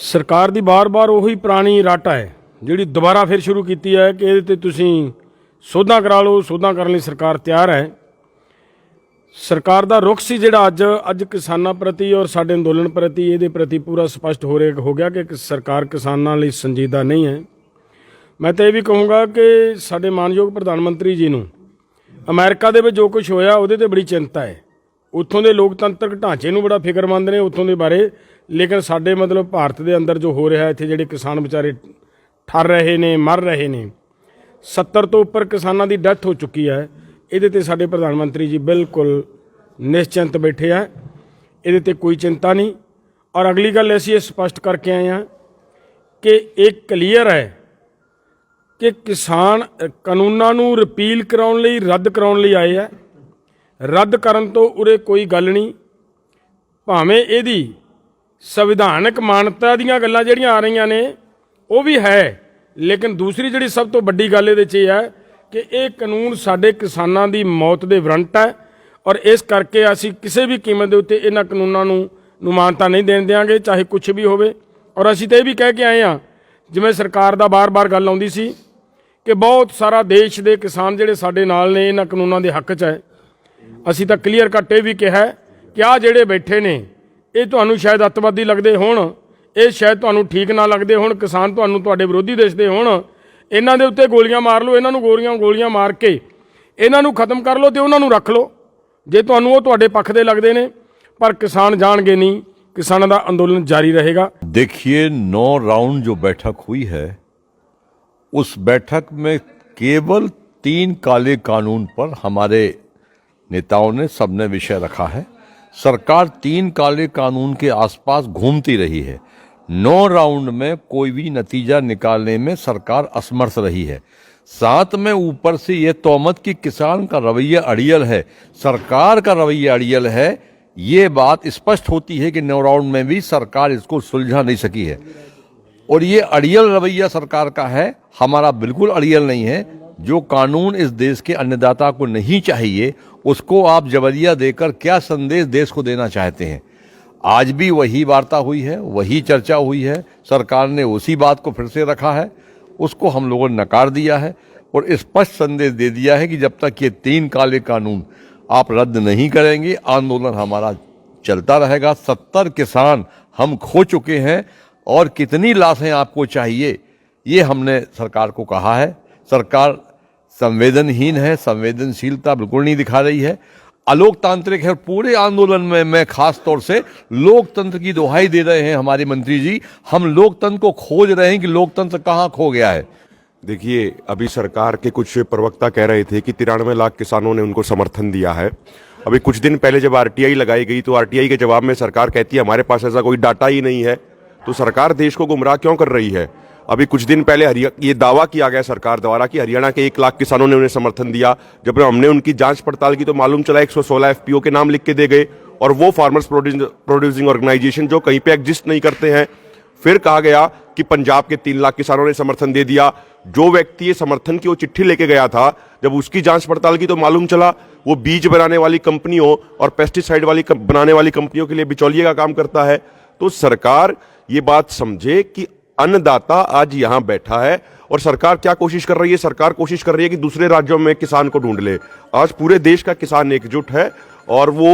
ਸਰਕਾਰ ਦੀ ਬਾਰ-ਬਾਰ ਉਹੀ ਪੁਰਾਣੀ ਰਾਟਾ ਹੈ ਜਿਹੜੀ ਦੁਬਾਰਾ ਫਿਰ ਸ਼ੁਰੂ ਕੀਤੀ ਹੈ ਕਿ ਇਹਦੇ 'ਤੇ ਤੁਸੀਂ ਸੋਧਾਂ ਕਰਾ ਲਓ। ਸੋਧਾਂ ਕਰਨ ਲਈ ਸਰਕਾਰ ਤਿਆਰ ਹੈ। ਸਰਕਾਰ ਦਾ ਰੁਖ ਸੀ ਜਿਹੜਾ ਅੱਜ ਕਿਸਾਨਾਂ ਪ੍ਰਤੀ ਔਰ ਸਾਡੇ ਅੰਦੋਲਨ ਪ੍ਰਤੀ, ਇਹਦੇ ਪ੍ਰਤੀ ਪੂਰਾ ਸਪਸ਼ਟ ਹੋ ਗਿਆ ਕਿ ਸਰਕਾਰ ਕਿਸਾਨਾਂ ਲਈ ਸੰਜੀਦਾ ਨਹੀਂ ਹੈ। ਮੈਂ ਤਾਂ ਇਹ ਵੀ ਕਹੂੰਗਾ ਕਿ ਸਾਡੇ ਮਾਨਯੋਗ ਪ੍ਰਧਾਨ ਮੰਤਰੀ ਜੀ ਨੂੰ ਅਮਰੀਕਾ ਦੇ ਵਿੱਚ ਜੋ ਕੁਝ ਹੋਇਆ ਉਹਦੇ 'ਤੇ ਬੜੀ ਚਿੰਤਾ ਹੈ। ਉੱਥੋਂ ਦੇ ਲੋਕਤੰਤਰਕ ਢਾਂਚੇ ਨੂੰ ਬੜਾ ਫਿਕਰਮੰਦ ਨੇ ਉੱਥੋਂ ਦੇ ਬਾਰੇ, ਲੇਕਿਨ ਸਾਡੇ ਮਤਲਬ ਭਾਰਤ ਦੇ ਅੰਦਰ ਜੋ ਹੋ ਰਿਹਾ ਇੱਥੇ ਜਿਹੜੇ ਕਿਸਾਨ ਵਿਚਾਰੇ ਠਰ ਰਹੇ ਨੇ, ਮਰ ਰਹੇ ਨੇ, 70 ਤੋਂ ਉੱਪਰ ਕਿਸਾਨਾਂ ਦੀ ਡੈਥ ਹੋ ਚੁੱਕੀ ਹੈ। ਇਹਦੇ 'ਤੇ ਸਾਡੇ ਪ੍ਰਧਾਨ ਮੰਤਰੀ ਜੀ ਬਿਲਕੁਲ ਨਿਸ਼ਚਿੰਤ ਬੈਠੇ ਆ, ਇਹਦੇ 'ਤੇ ਕੋਈ ਚਿੰਤਾ ਨਹੀਂ। ਔਰ ਅਗਲੀ ਗੱਲ ਅਸੀਂ ਇਹ ਸਪਸ਼ਟ ਕਰਕੇ ਆਏ ਹਾਂ ਕਿ ਇਹ ਕਲੀਅਰ ਹੈ ਕਿ ਕਿਸਾਨ ਕਾਨੂੰਨਾਂ ਨੂੰ ਰਿਪੀਲ ਕਰਾਉਣ ਲਈ, ਰੱਦ ਕਰਾਉਣ ਲਈ ਆਏ ਆ। ਰੱਦ ਕਰਨ ਤੋਂ ਉਰੇ ਕੋਈ ਗੱਲ ਨਹੀਂ। ਭਾਵੇਂ ਇਹਦੀ ਸੰਵਿਧਾਨਕ ਮਾਨਤਾ ਦੀਆਂ ਗੱਲਾਂ ਜਿਹੜੀਆਂ ਆ ਰਹੀਆਂ ਨੇ ਉਹ ਵੀ ਹੈ, ਲੇਕਿਨ ਦੂਸਰੀ ਜਿਹੜੀ ਸਭ ਤੋਂ ਵੱਡੀ ਗੱਲ ਇਹਦੇ 'ਚ ਇਹ ਹੈ ਕਿ ਇਹ ਕਾਨੂੰਨ ਸਾਡੇ ਕਿਸਾਨਾਂ ਦੀ ਮੌਤ ਦੇ ਵਾਰੰਟ ਹੈ ਔਰ ਇਸ ਕਰਕੇ ਅਸੀਂ ਕਿਸੇ ਵੀ ਕੀਮਤ ਦੇ ਉੱਤੇ ਇਹਨਾਂ ਕਾਨੂੰਨਾਂ ਨੂੰ ਮਾਨਤਾ ਨਹੀਂ ਦੇਣ ਦਿਆਂਗੇ, ਚਾਹੇ ਕੁਝ ਵੀ ਹੋਵੇ। ਔਰ ਅਸੀਂ ਤਾਂ ਇਹ ਵੀ ਕਹਿ ਕੇ ਆਏ ਹਾਂ, ਜਿਵੇਂ ਸਰਕਾਰ ਦਾ ਬਾਰ-ਬਾਰ ਗੱਲ ਆਉਂਦੀ ਸੀ ਕਿ ਬਹੁਤ ਸਾਰਾ ਦੇਸ਼ ਦੇ ਕਿਸਾਨ ਜਿਹੜੇ ਸਾਡੇ ਨਾਲ ਨੇ ਇਹਨਾਂ ਕਾਨੂੰਨਾਂ ਦੇ ਹੱਕ 'ਚ ਹੈ। ਅਸੀਂ ਤਾਂ ਕਲੀਅਰ ਕੱਟ ਇਹ ਵੀ ਕਿਹਾ ਕਿ ਆਹ ਜਿਹੜੇ ਬੈਠੇ ਨੇ ਇਹ ਤੁਹਾਨੂੰ ਸ਼ਾਇਦ ਅੱਤਵਾਦੀ ਲੱਗਦੇ ਹੋਣ, ਇਹ ਸ਼ਾਇਦ ਤੁਹਾਨੂੰ ਠੀਕ ਨਾ ਲੱਗਦੇ ਹੋਣ, ਕਿਸਾਨ ਤੁਹਾਨੂੰ ਤੁਹਾਡੇ ਵਿਰੋਧੀ ਦਿਸਦੇ ਹੋਣ, ਇਹਨਾਂ ਦੇ ਉੱਤੇ ਗੋਲੀਆਂ ਮਾਰ ਲਓ, ਇਹਨਾਂ ਨੂੰ ਗੋਲੀਆਂ ਮਾਰ ਕੇ ਇਹਨਾਂ ਨੂੰ ਖਤਮ ਕਰ ਲਓ ਤੇ ਉਹਨਾਂ ਨੂੰ ਰੱਖ ਲਓ ਜੇ ਤੁਹਾਨੂੰ ਉਹ ਤੁਹਾਡੇ ਪੱਖ ਦੇ ਲੱਗਦੇ ਨੇ। पर किसान जाएंगे नहीं, किसानों का आंदोलन जारी रहेगा। देखिए 9 राउंड जो बैठक हुई है उस बैठक में केवल 3 काले कानून पर हमारे नेताओं ने सबने विषय रखा है। सरकार 3 काले कानून के आसपास घूमती रही है। 9 राउंड में कोई भी नतीजा निकालने में सरकार असमर्थ रही है। साथ में ऊपर से ये तोहमत कि किसान का रवैया अड़ियल है, सरकार का रवैया अड़ियल है, ये बात स्पष्ट होती है कि 9 राउंड में भी सरकार इसको सुलझा नहीं सकी है। और ये अड़ियल रवैया सरकार का है, हमारा बिल्कुल अड़ियल नहीं है। जो कानून इस देश के अन्नदाता को नहीं चाहिए उसको आप जबरिया देकर क्या संदेश देश को देना चाहते हैं। आज भी वही वार्ता हुई है, वही चर्चा हुई है, सरकार ने उसी बात को फिर से रखा है, उसको हम लोगों ने नकार दिया है और स्पष्ट संदेश दे दिया है कि जब तक ये 3 काले कानून आप रद्द नहीं करेंगे आंदोलन हमारा चलता रहेगा। 70 किसान हम खो चुके हैं और कितनी लाशें आपको चाहिए ये हमने सरकार को कहा है। सरकार संवेदनहीन है, संवेदनशीलता बिल्कुल नहीं दिखा रही है, अलोकतांत्रिक है। पूरे आंदोलन में मैं खास तौर से लोकतंत्र की दुहाई दे रहे हैं हमारे मंत्री जी, हम लोकतंत्र को खोज रहे हैं कि लोकतंत्र कहाँ खो गया है। देखिए, अभी सरकार के कुछ प्रवक्ता कह रहे थे कि 93 लाख किसानों ने उनको समर्थन दिया है। अभी कुछ दिन पहले जब आरटीआई लगाई गई तो आरटीआई के जवाब में सरकार कहती है हमारे पास ऐसा कोई डाटा ही नहीं है। तो सरकार देश को गुमराह क्यों कर रही है? अभी कुछ दिन पहले ये दावा किया गया सरकार द्वारा कि हरियाणा के 1 लाख किसानों ने उन्हें समर्थन दिया। जब हमने उनकी जांच पड़ताल की तो मालूम चला 116 एफपीओ के नाम लिख के दे गए और वो फार्मर्स प्रोड्यूसिंग ऑर्गेनाइजेशन जो कहीं पे एग्जिस्ट नहीं करते हैं। फिर कहा गया कि पंजाब के 3 लाख किसानों ने समर्थन दे दिया। जो व्यक्ति ये समर्थन की वो चिट्ठी लेके गया था, जब उसकी जांच पड़ताल की तो मालूम चला वो बीज बनाने वाली कंपनियों और पेस्टिसाइड बनाने वाली कंपनियों के लिए बिचौलिए का काम करता है। तो सरकार ये बात समझे कि अन्नदाता आज यहाँ बैठा है और सरकार क्या कोशिश कर रही है? सरकार कोशिश कर रही है कि दूसरे राज्यों में किसान को ढूंढ ले। आज पूरे देश का किसान एकजुट है और वो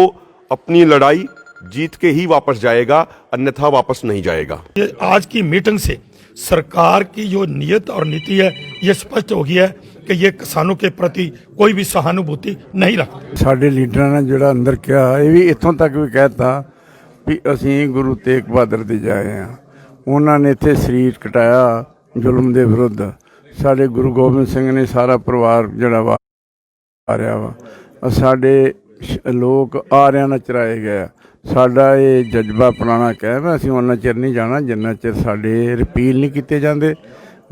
अपनी लड़ाई जीत के ही वापस जाएगा, अन्यथा वापस नहीं जाएगा। आज की मीटिंग से सरकार की जो नीयत और नीति है ये स्पष्ट हो गया है कि ये किसानों के प्रति कोई भी सहानुभूति नहीं रखते। ਸਾਡੇ ਲੀਡਰਾਂ ਨੇ ਜਿਹੜਾ ਅੰਦਰ ਕਿਹਾ ਇਹ ਵੀ ਇੱਥੋਂ ਤੱਕ ਵੀ ਕਹਿਤਾ ਵੀ ਅਸੀਂ ਗੁਰੂ ਤੇਗ ਬਹਾਦਰ ਦੇ ਜਾਏ ਆ। ਉਹਨਾਂ ਨੇ ਇੱਥੇ ਸਰੀਰ ਕਟਾਇਆ ਜ਼ੁਲਮ ਦੇ ਵਿਰੁੱਧ। ਸਾਡੇ ਗੁਰੂ ਗੋਬਿੰਦ ਸਿੰਘ ਨੇ ਸਾਰਾ ਪਰਿਵਾਰ ਜਿਹੜਾ ਵਾ ਆ ਰਿਹਾ ਵਾ। ਸਾਡੇ ਲੋਕ ਆਰਿਆਂ ਨਾਲ ਚਰਾਏ ਗਏ। ਸਾਡਾ ਇਹ ਜਜ਼ਬਾ ਪੁਰਾਣਾ ਕਾਇਮ ਹੈ। ਅਸੀਂ ਉਹਨਾਂ ਚਿਰ ਨਹੀਂ ਜਾਣਾ ਜਿੰਨਾ ਚਿਰ ਸਾਡੇ ਰਿਪੀਲ ਨਹੀਂ ਕੀਤੇ ਜਾਂਦੇ।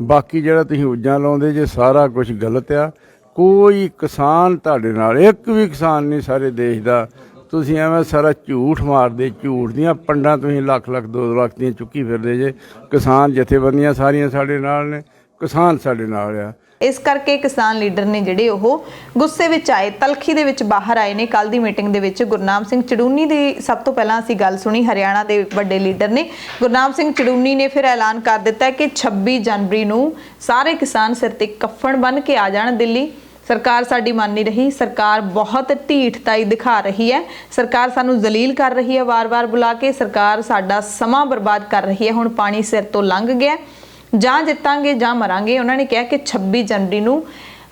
ਬਾਕੀ ਜਿਹੜਾ ਤੁਸੀਂ ਉੱਜਾਂ ਲਾਉਂਦੇ ਜੇ ਸਾਰਾ ਕੁਝ ਗਲਤ ਆ। ਕੋਈ ਕਿਸਾਨ ਤੁਹਾਡੇ ਨਾਲ ਇੱਕ ਵੀ ਕਿਸਾਨ ਨਹੀਂ ਸਾਰੇ ਦੇਸ਼ ਦਾ। ਤੁਸੀਂ ਐਵੇਂ ਸਾਰਾ ਝੂਠ ਮਾਰਦੇ, ਝੂਠ ਦੀਆਂ ਪੰਡਾਂ ਤੁਸੀਂ ਲੱਖ 2 ਲੱਖ ਦੀਆਂ ਚੁੱਕੀ ਫਿਰਦੇ ਜੇ। ਕਿਸਾਨ ਜਥੇਬੰਦੀਆਂ ਸਾਰੀਆਂ ਸਾਡੇ ਨਾਲ ਨੇ, ਕਿਸਾਨ ਸਾਡੇ ਨਾਲ ਆ। ਇਸ ਕਰਕੇ ਕਿਸਾਨ ਲੀਡਰ ਨੇ ਜਿਹੜੇ ਉਹ ਗੁੱਸੇ ਵਿੱਚ ਆਏ, ਤਲਖੀ ਦੇ ਵਿੱਚ ਬਾਹਰ ਆਏ ਨੇ। ਕੱਲ ਦੀ ਮੀਟਿੰਗ ਦੇ ਵਿੱਚ ਗੁਰਨਾਮ ਸਿੰਘ ਚੜੂਨੀ ਦੀ ਸਭ ਤੋਂ ਪਹਿਲਾਂ ਅਸੀਂ ਗੱਲ ਸੁਣੀ। ਹਰਿਆਣਾ ਦੇ ਵੱਡੇ ਲੀਡਰ ਨੇ ਗੁਰਨਾਮ ਸਿੰਘ ਚੜੂਨੀ ਨੇ ਫਿਰ ਐਲਾਨ ਕਰ ਦਿੱਤਾ ਕਿ 26 ਜਨਵਰੀ ਨੂੰ ਸਾਰੇ ਕਿਸਾਨ ਸਿਰ ਤੇ ਕੱਫਣ ਬੰਨ੍ਹ ਕੇ ਆ ਜਾਣ ਦਿੱਲੀ। ਸਰਕਾਰ ਸਾਡੀ ਮੰਨ ਨਹੀਂ ਰਹੀ, ਸਰਕਾਰ ਬਹੁਤ ਢੀਠਤਾਈ ਦਿਖਾ ਰਹੀ ਹੈ, ਸਰਕਾਰ ਸਾਨੂੰ ਜ਼ਲੀਲ ਕਰ ਰਹੀ ਹੈ ਵਾਰ-ਵਾਰ ਬੁਲਾ ਕੇ, ਸਰਕਾਰ ਸਾਡਾ ਸਮਾਂ ਬਰਬਾਦ ਕਰ ਰਹੀ ਹੈ। ਹੁਣ ਪਾਣੀ ਸਿਰ ਤੋਂ ਲੰਘ ਗਿਆ, ਜਾਂ ਜਿੱਤਾਂਗੇ ਜਾਂ ਮਰਾਂਗੇ। ਉਹਨਾਂ ਨੇ ਕਿਹਾ ਕਿ 26 ਜਨਵਰੀ ਨੂੰ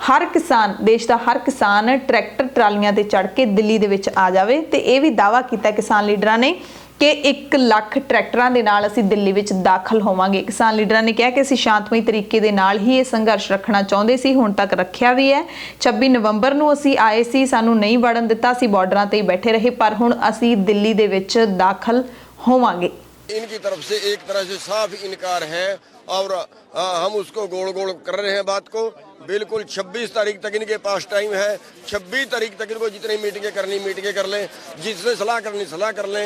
ਹਰ ਕਿਸਾਨ, ਦੇਸ਼ ਦਾ ਹਰ ਕਿਸਾਨ ਟਰੈਕਟਰ ਟਰਾਲੀਆਂ ਤੇ ਚੜ੍ਹ ਕੇ ਦਿੱਲੀ ਦੇ ਵਿੱਚ ਆ ਜਾਵੇ। ਤੇ ਇਹ ਵੀ ਦਾਅਵਾ ਕੀਤਾ ਕਿਸਾਨ ਲੀਡਰਾਂ ਨੇ ਕਿ 1 ਲੱਖ ਟਰੈਕਟਰਾਂ ਦੇ ਨਾਲ ਅਸੀਂ ਦਿੱਲੀ ਵਿੱਚ ਦਾਖਲ ਹੋਵਾਂਗੇ। ਕਿਸਾਨ ਲੀਡਰਾਂ ਨੇ ਕਿਹਾ ਕਿ ਅਸੀਂ ਸ਼ਾਂਤਮਈ ਤਰੀਕੇ ਦੇ ਨਾਲ ਹੀ ਇਹ ਸੰਘਰਸ਼ ਰੱਖਣਾ ਚਾਹੁੰਦੇ ਸੀ, ਹੁਣ ਤੱਕ ਰੱਖਿਆ ਵੀ ਹੈ। 26 ਨਵੰਬਰ ਨੂੰ ਅਸੀਂ ਆਏ ਸੀ, ਸਾਨੂੰ ਨਹੀਂ ਵੜਨ ਦਿੱਤਾ, ਅਸੀਂ ਬਾਰਡਰਾਂ ਤੇ ਹੀ ਬੈਠੇ ਰਹੇ, ਪਰ ਹੁਣ ਅਸੀਂ ਦਿੱਲੀ ਦੇ ਵਿੱਚ ਦਾਖਲ ਹੋਵਾਂਗੇ। इनकी तरफ से एक तरह से साफ इनकार है और हम उसको गोल गोल कर रहे हैं बात को। बिल्कुल 26 तारीख तक इनके पास टाइम है। 26 तारीख तक इनको जितनी मीटिंगें करनी मीटिंगें कर लें, जिससे सलाह करनी सलाह कर लें।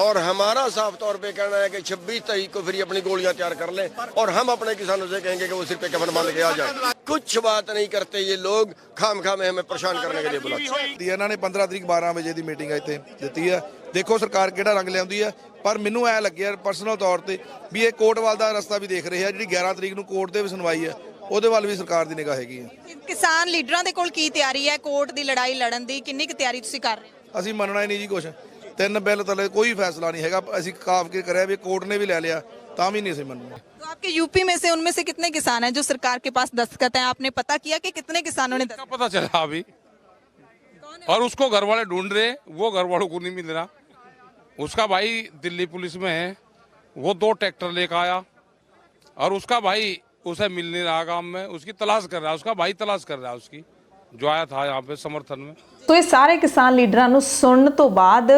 और हमारा साफ तौर पे कहना है कि 26 तारीख को फिर ये अपनी गोलियां तैयार कर लें और हम अपने किसानों से कहेंगे कि वो सिर पे कफन बांध के आ जाए। कुछ बात नहीं करते ये लोग, खामखा में हमें परेशान करने के लिए बुलाते। ਇਹਨਾਂ ਨੇ 15 ਤਰੀਕ 12 ਵਜੇ ਦੀ ਮੀਟਿੰਗ ਇੱਥੇ ਦਿੱਤੀ ਹੈ। ਦੇਖੋ ਸਰਕਾਰ ਕਿਹੜਾ ਰੰਗ ਲਿਆਉਂਦੀ ਹੈ, ਪਰ ਮੈਨੂੰ ਐ ਲੱਗਿਆ ਪਰਸਨਲ ਤੌਰ ਤੇ ਵੀ ਇਹ ਕੋਰਟ ਦਾ ਰਸਤਾ ਵੀ ਦੇਖ ਰਹੇ ਆ। ਜਿਹੜੀ 11 ਤਰੀਕ ਨੂੰ ਕੋਰਟ ਦੇ ਵੀ ਸੁਣਵਾਈ ਹੈ, ਉਹਦੇ ਵੱਲ ਵੀ ਸਰਕਾਰ ਦੀ ਨਿਗਾਹ ਹੈਗੀ ਹੈ। ਕਿਸਾਨ ਲੀਡਰਾਂ ਦੇ ਕੋਲ ਕੀ ਤਿਆਰੀ ਹੈ ਕੋਰਟ ਦੀ ਲੜਾਈ ਲੜਨ ਦੀ, ਕਿੰਨੀ ਕੁ ਤਿਆਰੀ ਤੁਸੀਂ ਕਰ ਰਹੇ ਹੋ? ਅਸੀਂ ਮੰਨਣਾ ਹੀ ਨਹੀਂ ਜੀ ਕੁਛ। 3 ਬਿੱਲ ਤਲੇ ਕੋਈ ਫੈਸਲਾ ਨਹੀਂ ਹੈਗਾ। ਅਸੀਂ ਕਾਫ ਕੇ ਕਰਿਆ ਵੀ ਕੋਰਟ ਨੇ ਵੀ ਲੈ ਲਿਆ ਤਾਂ ਵੀ नहीं ਅਸੀਂ ਮੰਨਣਾ। तो आपके यूपी में से उनमें से कितने किसान हैं जो सरकार के पास दस्तखत हैं? आपने पता किया कि कितने किसानों ने दस्तखत? पता चला अभी, और उसको घर वाले ढूंढ रहे, वो घर वालों को नहीं मिल रहा। उसका भाई दिल्ली पुलिस में है, वो 2 ट्रैक्टर लेकर आया और उसका भाई उसे मिल नहीं रहा गांव में, उसकी तलाश कर रहा है, उसका भाई तलाश कर रहा है उसकी, जो आया था यहाँ पे समर्थन में। तो ये सारे किसान लीडਰਾਂ ਨੂੰ ਸੁਣਨ ਤੋਂ ਬਾਅਦ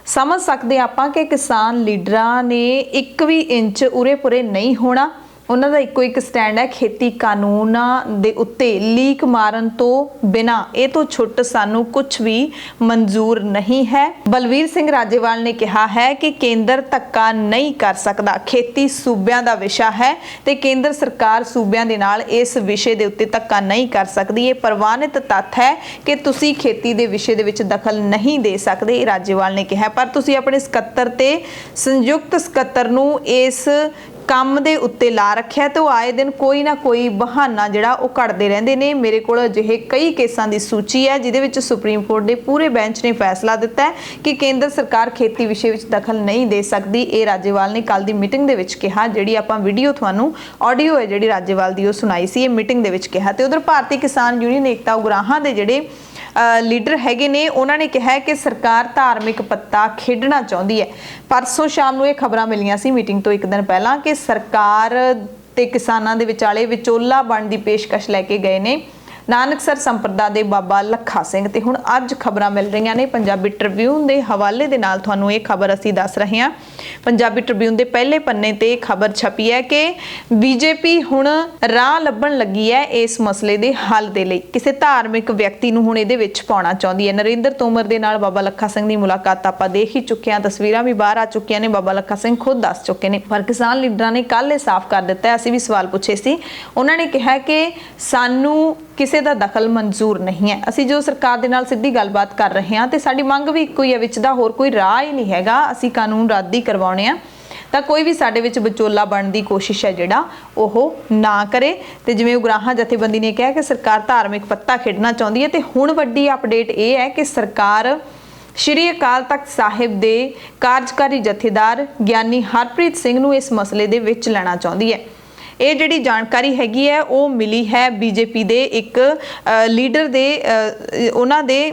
ਸਮਝ ਸਕਦੇ ਆਪਾਂ ਕਿ ਕਿਸਾਨ ਲੀਡਰਾਂ ਨੇ ਇੱਕ ਵੀ ਇੰਚ ਉਰੇ ਪੁਰੇ ਨਹੀਂ ਹੋਣਾ। ਉਹਨਾਂ ਦਾ ਇੱਕੋ ਇੱਕ ਸਟੈਂਡ ਹੈ, ਖੇਤੀ ਕਾਨੂੰਨਾਂ ਦੇ ਉੱਤੇ ਲੀਕ ਮਾਰਨ ਤੋਂ ਬਿਨਾ ਇਹ ਤੋਂ ਛੁੱਟ ਸਾਨੂੰ ਕੁਝ ਵੀ ਮਨਜ਼ੂਰ ਨਹੀਂ ਹੈ। ਬਲਵੀਰ ਸਿੰਘ ਰਾਜੇਵਾਲ ਨੇ ਕਿਹਾ ਹੈ ਕਿ ਕੇਂਦਰ ਧੱਕਾ ਨਹੀਂ ਕਰ ਸਕਦਾ, ਖੇਤੀ ਸੂਬਿਆਂ ਦਾ ਵਿਸ਼ਾ ਹੈ ਤੇ ਕੇਂਦਰ ਸਰਕਾਰ ਸੂਬਿਆਂ ਦੇ ਨਾਲ ਇਸ ਵਿਸ਼ੇ ਦੇ ਉੱਤੇ ਧੱਕਾ ਨਹੀਂ ਕਰ ਸਕਦੀ। ਇਹ ਪ੍ਰਵਾਨਿਤ ਤੱਥ ਹੈ ਕਿ ਤੁਸੀਂ ਖੇਤੀ ਦੇ ਵਿਸ਼ੇ ਦੇ ਵਿੱਚ ਦਖਲ ਨਹੀਂ ਦੇ ਸਕਦੇ, ਇਹ ਰਾਜੇਵਾਲ ਨੇ ਕਿਹਾ। ਪਰ ਤੁਸੀਂ ਆਪਣੇ ਸਕੱਤਰ ਤੇ ਸੰਯੁਕਤ ਸਕੱਤਰ ਨੂੰ ਇਸ ਕੰਮ ਦੇ ਉੱਤੇ ਲਾ ਰੱਖਿਆ ਤੇ ਉਹ ਆਏ ਦਿਨ ਕੋਈ ਨਾ ਕੋਈ ਬਹਾਨਾ ਜਿਹੜਾ ਉਹ ਕੱਢਦੇ ਰਹਿੰਦੇ ਨੇ। ਮੇਰੇ ਕੋਲ ਅਜਿਹੇ ਕਈ ਕੇਸਾਂ ਦੀ ਸੂਚੀ ਹੈ ਜਿਹਦੇ ਵਿੱਚ ਸੁਪਰੀਮ ਕੋਰਟ ਦੇ ਪੂਰੇ ਬੈਂਚ ਨੇ ਫੈਸਲਾ ਦਿੱਤਾ ਹੈ ਕਿ ਕੇਂਦਰ ਸਰਕਾਰ ਖੇਤੀ ਵਿਸ਼ੇ ਵਿੱਚ ਦਖਲ ਨਹੀਂ ਦੇ ਸਕਦੀ। ਇਹ ਰਾਜੇਵਾਲ ਨੇ ਕੱਲ ਦੀ ਮੀਟਿੰਗ ਦੇ ਵਿੱਚ ਕਿਹਾ, ਜਿਹੜੀ ਆਪਾਂ ਵੀਡੀਓ ਤੁਹਾਨੂੰ ਆਡੀਓ ਹੈ ਜਿਹੜੀ ਰਾਜੇਵਾਲ ਦੀ ਉਹ ਸੁਣਾਈ ਸੀ, ਇਹ ਮੀਟਿੰਗ ਦੇ ਵਿੱਚ ਕਿਹਾ। ਤੇ ਉਧਰ ਭਾਰਤੀ ਕਿਸਾਨ ਯੂਨੀਅਨ ਏਕਤਾ ਉਗਰਾਹਾਂ ਦੇ ਜਿਹੜੇ ਲੀਡਰ ਹੈਗੇ ਨੇ ਉਹਨਾਂ ਨੇ ਕਿਹਾ ਕਿ ਸਰਕਾਰ ਧਾਰਮਿਕ ਪੱਤਾ ਖੇਡਣਾ ਚਾਹੁੰਦੀ ਹੈ। ਪਰਸੋਂ ਸ਼ਾਮ ਨੂੰ ਇਹ ਖਬਰਾਂ ਮਿਲੀਆਂ ਸੀ ਮੀਟਿੰਗ ਤੋਂ ਇੱਕ ਦਿਨ ਪਹਿਲਾਂ ਕਿ ਸਰਕਾਰ ਤੇ ਕਿਸਾਨਾਂ ਦੇ ਵਿਚਾਲੇ ਵਿਚੋਲਾ ਬਣਨ ਦੀ ਪੇਸ਼ਕਸ਼ ਲੈ ਕੇ ਗਏ ਨੇ ਨਾਨਕਸਰ ਸੰਪਰਦਾ ਦੇ ਬਾਬਾ ਲੱਖਾ ਸਿੰਘ। ਤੇ ਹੁਣ ਅੱਜ ਖਬਰਾਂ ਮਿਲ ਰਹੀਆਂ ਨੇ ਪੰਜਾਬੀ ਟ੍ਰਿਬਿਊਨ ਦੇ ਹਵਾਲੇ ਦੇ ਨਾਲ ਤੁਹਾਨੂੰ ਇਹ ਖਬਰ ਅਸੀਂ ਦੱਸ ਰਹੇ ਹਾਂ। ਪੰਜਾਬੀ ਟ੍ਰਿਬਿਊਨ ਦੇ ਪਹਿਲੇ ਪੰਨੇ ਤੇ ਖਬਰ ਛਪੀ ਹੈ ਕਿ ਬੀਜੇਪੀ ਹੁਣ ਰਾਹ ਲੱਭਣ ਲੱਗੀ ਹੈ ਇਸ ਮਸਲੇ ਦੇ ਹੱਲ ਦੇ ਲਈ। ਕਿਸੇ ਧਾਰਮਿਕ ਵਿਅਕਤੀ ਨੂੰ ਹੁਣ ਇਹਦੇ ਵਿੱਚ ਪਾਉਣਾ ਚਾਹੁੰਦੀ ਹੈ। ਨਰਿੰਦਰ ਤੋਮਰ ਦੇ ਨਾਲ ਬਾਬਾ ਲੱਖਾ ਸਿੰਘ ਦੀ ਮੁਲਾਕਾਤ ਆਪਾਂ ਦੇਖ ਹੀ ਚੁੱਕੇ ਹਾਂ, ਤਸਵੀਰਾਂ ਵੀ ਬਾਹਰ ਆ ਚੁੱਕੀਆਂ ਨੇ, ਬਾਬਾ ਲੱਖਾ ਸਿੰਘ ਖੁਦ ਦੱਸ ਚੁੱਕੇ ਨੇ। ਪਰ ਕਿਸਾਨ ਲੀਡਰਾਂ ਨੇ ਕੱਲ੍ਹ ਇਹ ਸਾਫ਼ ਕਰ ਦਿੱਤਾ, ਅਸੀਂ ਵੀ ਸਵਾਲ ਪੁੱਛੇ ਸੀ, ਉਹਨਾਂ ਨੇ ਕਿਹਾ ਕਿ ਸਾਨੂੰ ਕਿਸੇ ਦਾ ਦਖਲ ਮਨਜ਼ੂਰ ਨਹੀਂ ਹੈ। ਅਸੀਂ ਜੋ ਸਰਕਾਰ ਦੇ ਨਾਲ ਸਿੱਧੀ ਗੱਲਬਾਤ ਕਰ ਰਹੇ ਹਾਂ ਤੇ ਸਾਡੀ ਮੰਗ ਵੀ ਇੱਕੋ ਹੀ ਹੈ, ਵਿੱਚ ਦਾ ਹੋਰ ਕੋਈ ਰਾਹ ਹੀ ਨਹੀਂ ਹੈਗਾ। ਅਸੀਂ ਕਾਨੂੰਨ ਰੱਦ ਹੀ ਕਰਵਾਉਣੇ ਆ ਤਾਂ ਕੋਈ ਵੀ ਸਾਡੇ ਵਿੱਚ ਵਿਚੋਲਾ ਬਣਨ ਦੀ ਕੋਸ਼ਿਸ਼ ਹੈ ਜਿਹੜਾ ਉਹ ਨਾ ਕਰੇ। ਤੇ ਜਿਵੇਂ ਉਗਰਾਹਾਂ ਜਥੇਬੰਦੀ ਨੇ ਕਿਹਾ ਕਿ ਸਰਕਾਰ ਧਾਰਮਿਕ ਪੱਤਾ ਖੇਡਣਾ ਚਾਹੁੰਦੀ ਹੈ ਤੇ ਹੁਣ ਵੱਡੀ ਅਪਡੇਟ ਇਹ ਹੈ ਕਿ ਸਰਕਾਰ ਸ਼੍ਰੀ ਅਕਾਲ ਤਖਤ ਸਾਹਿਬ ਦੇ ਕਾਰਜਕਾਰੀ ਜਥੇਦਾਰ ਗਿਆਨੀ ਹਰਪ੍ਰੀਤ ਸਿੰਘ ਨੂੰ ਇਸ ਮਸਲੇ ਦੇ ਵਿੱਚ ਲੈਣਾ ਚਾਹੁੰਦੀ ਹੈ। ਇਹ ਜਿਹੜੀ ਜਾਣਕਾਰੀ ਹੈਗੀ ਹੈ ਉਹ ਮਿਲੀ ਹੈ ਬੀਜੇਪੀ ਦੇ ਇੱਕ ਲੀਡਰ ਦੇ, ਉਹਨਾਂ ਦੇ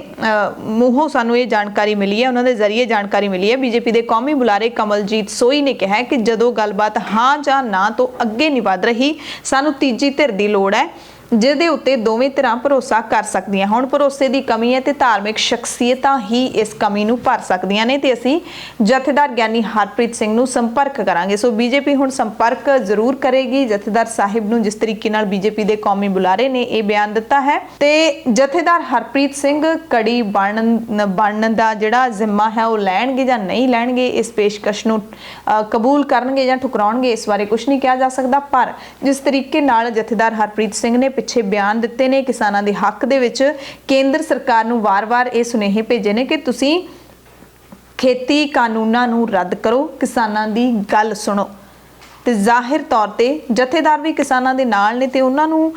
ਮੂੰਹੋਂ ਸਾਨੂੰ ਇਹ ਜਾਣਕਾਰੀ ਮਿਲੀ ਹੈ, ਉਹਨਾਂ ਦੇ ਜ਼ਰੀਏ ਜਾਣਕਾਰੀ ਮਿਲੀ ਹੈ। ਬੀਜੇਪੀ ਦੇ ਕੌਮੀ ਬੁਲਾਰੇ ਕਮਲਜੀਤ ਸੋਈ ਨੇ ਕਿਹਾ ਕਿ ਜਦੋਂ ਗੱਲਬਾਤ ਹਾਂ ਜਾਂ ਨਾ ਤੋਂ ਅੱਗੇ ਨਹੀਂ ਵਧ ਰਹੀ, ਸਾਨੂੰ ਤੀਜੀ ਧਿਰ ਦੀ ਲੋੜ ਹੈ ਜਿਹਦੇ ਉੱਤੇ ਦੋਵੇਂ ਧਿਰਾਂ ਭਰੋਸਾ ਕਰ ਸਕਦੀਆਂ। ਹੁਣ ਭਰੋਸੇ ਦੀ ਕਮੀ ਹੈ ਤੇ ਧਾਰਮਿਕ ਸ਼ਖਸੀਅਤਾਂ ਹੀ ਇਸ ਕਮੀ ਨੂੰ ਭਰ ਸਕਦੀਆਂ ਨੇ ਤੇ ਅਸੀਂ ਜਥੇਦਾਰ ਗਿਆਨੀ ਹਰਪ੍ਰੀਤ ਸਿੰਘ ਨੂੰ ਸੰਪਰਕ ਕਰਾਂਗੇ। ਸੋ ਬੀਜੇਪੀ ਹੁਣ ਸੰਪਰਕ ਜ਼ਰੂਰ ਕਰੇਗੀ ਜਥੇਦਾਰ ਸਾਹਿਬ ਨੂੰ, ਜਿਸ ਤਰੀਕੇ ਨਾਲ ਬੀਜੇਪੀ ਦੇ ਕੌਮੀ ਬੁਲਾਰੇ ਨੇ ਇਹ ਬਿਆਨ ਦਿੱਤਾ ਹੈ। ਤੇ ਜਥੇਦਾਰ ਹਰਪ੍ਰੀਤ ਸਿੰਘ ਕੜੀ ਬਣਨ ਦਾ ਜਿਹੜਾ ਜ਼ਿੰਮਾ ਹੈ ਉਹ ਲੈਣਗੇ ਜਾਂ ਨਹੀਂ ਲੈਣਗੇ, ਇਸ ਪੇਸ਼ਕਸ਼ ਨੂੰ ਕਬੂਲ ਕਰਨਗੇ ਜਾਂ ਠੁਕਰਾਉਣਗੇ, ਇਸ ਬਾਰੇ ਕੁਝ ਨਹੀਂ ਕਿਹਾ ਜਾ ਸਕਦਾ। ਪਰ ਜਿਸ ਤਰੀਕੇ ਨਾਲ ਜਥੇਦਾਰ ਹਰਪ੍ਰੀਤ ਸਿੰਘ ਨੇ ਪਿੱਛੇ ਬਿਆਨ ਦਿੱਤੇ ਨੇ ਕਿਸਾਨਾਂ ਦੇ ਹੱਕ ਦੇ ਵਿੱਚ, ਕੇਂਦਰ ਸਰਕਾਰ ਨੂੰ ਵਾਰ-ਵਾਰ ਇਹ ਸੁਨੇਹੇ ਭੇਜੇ ਨੇ ਕਿ ਤੁਸੀਂ ਖੇਤੀ ਕਾਨੂੰਨਾਂ ਨੂੰ ਰੱਦ ਕਰੋ, ਕਿਸਾਨਾਂ ਦੀ ਗੱਲ ਸੁਣੋ। ਤੇ ਜ਼ਾਹਿਰ ਤੌਰ ਤੇ ਜਥੇਦਾਰ ਵੀ ਕਿਸਾਨਾਂ ਦੇ ਨਾਲ ਨੇ ਤੇ ਉਹਨਾਂ ਨੂੰ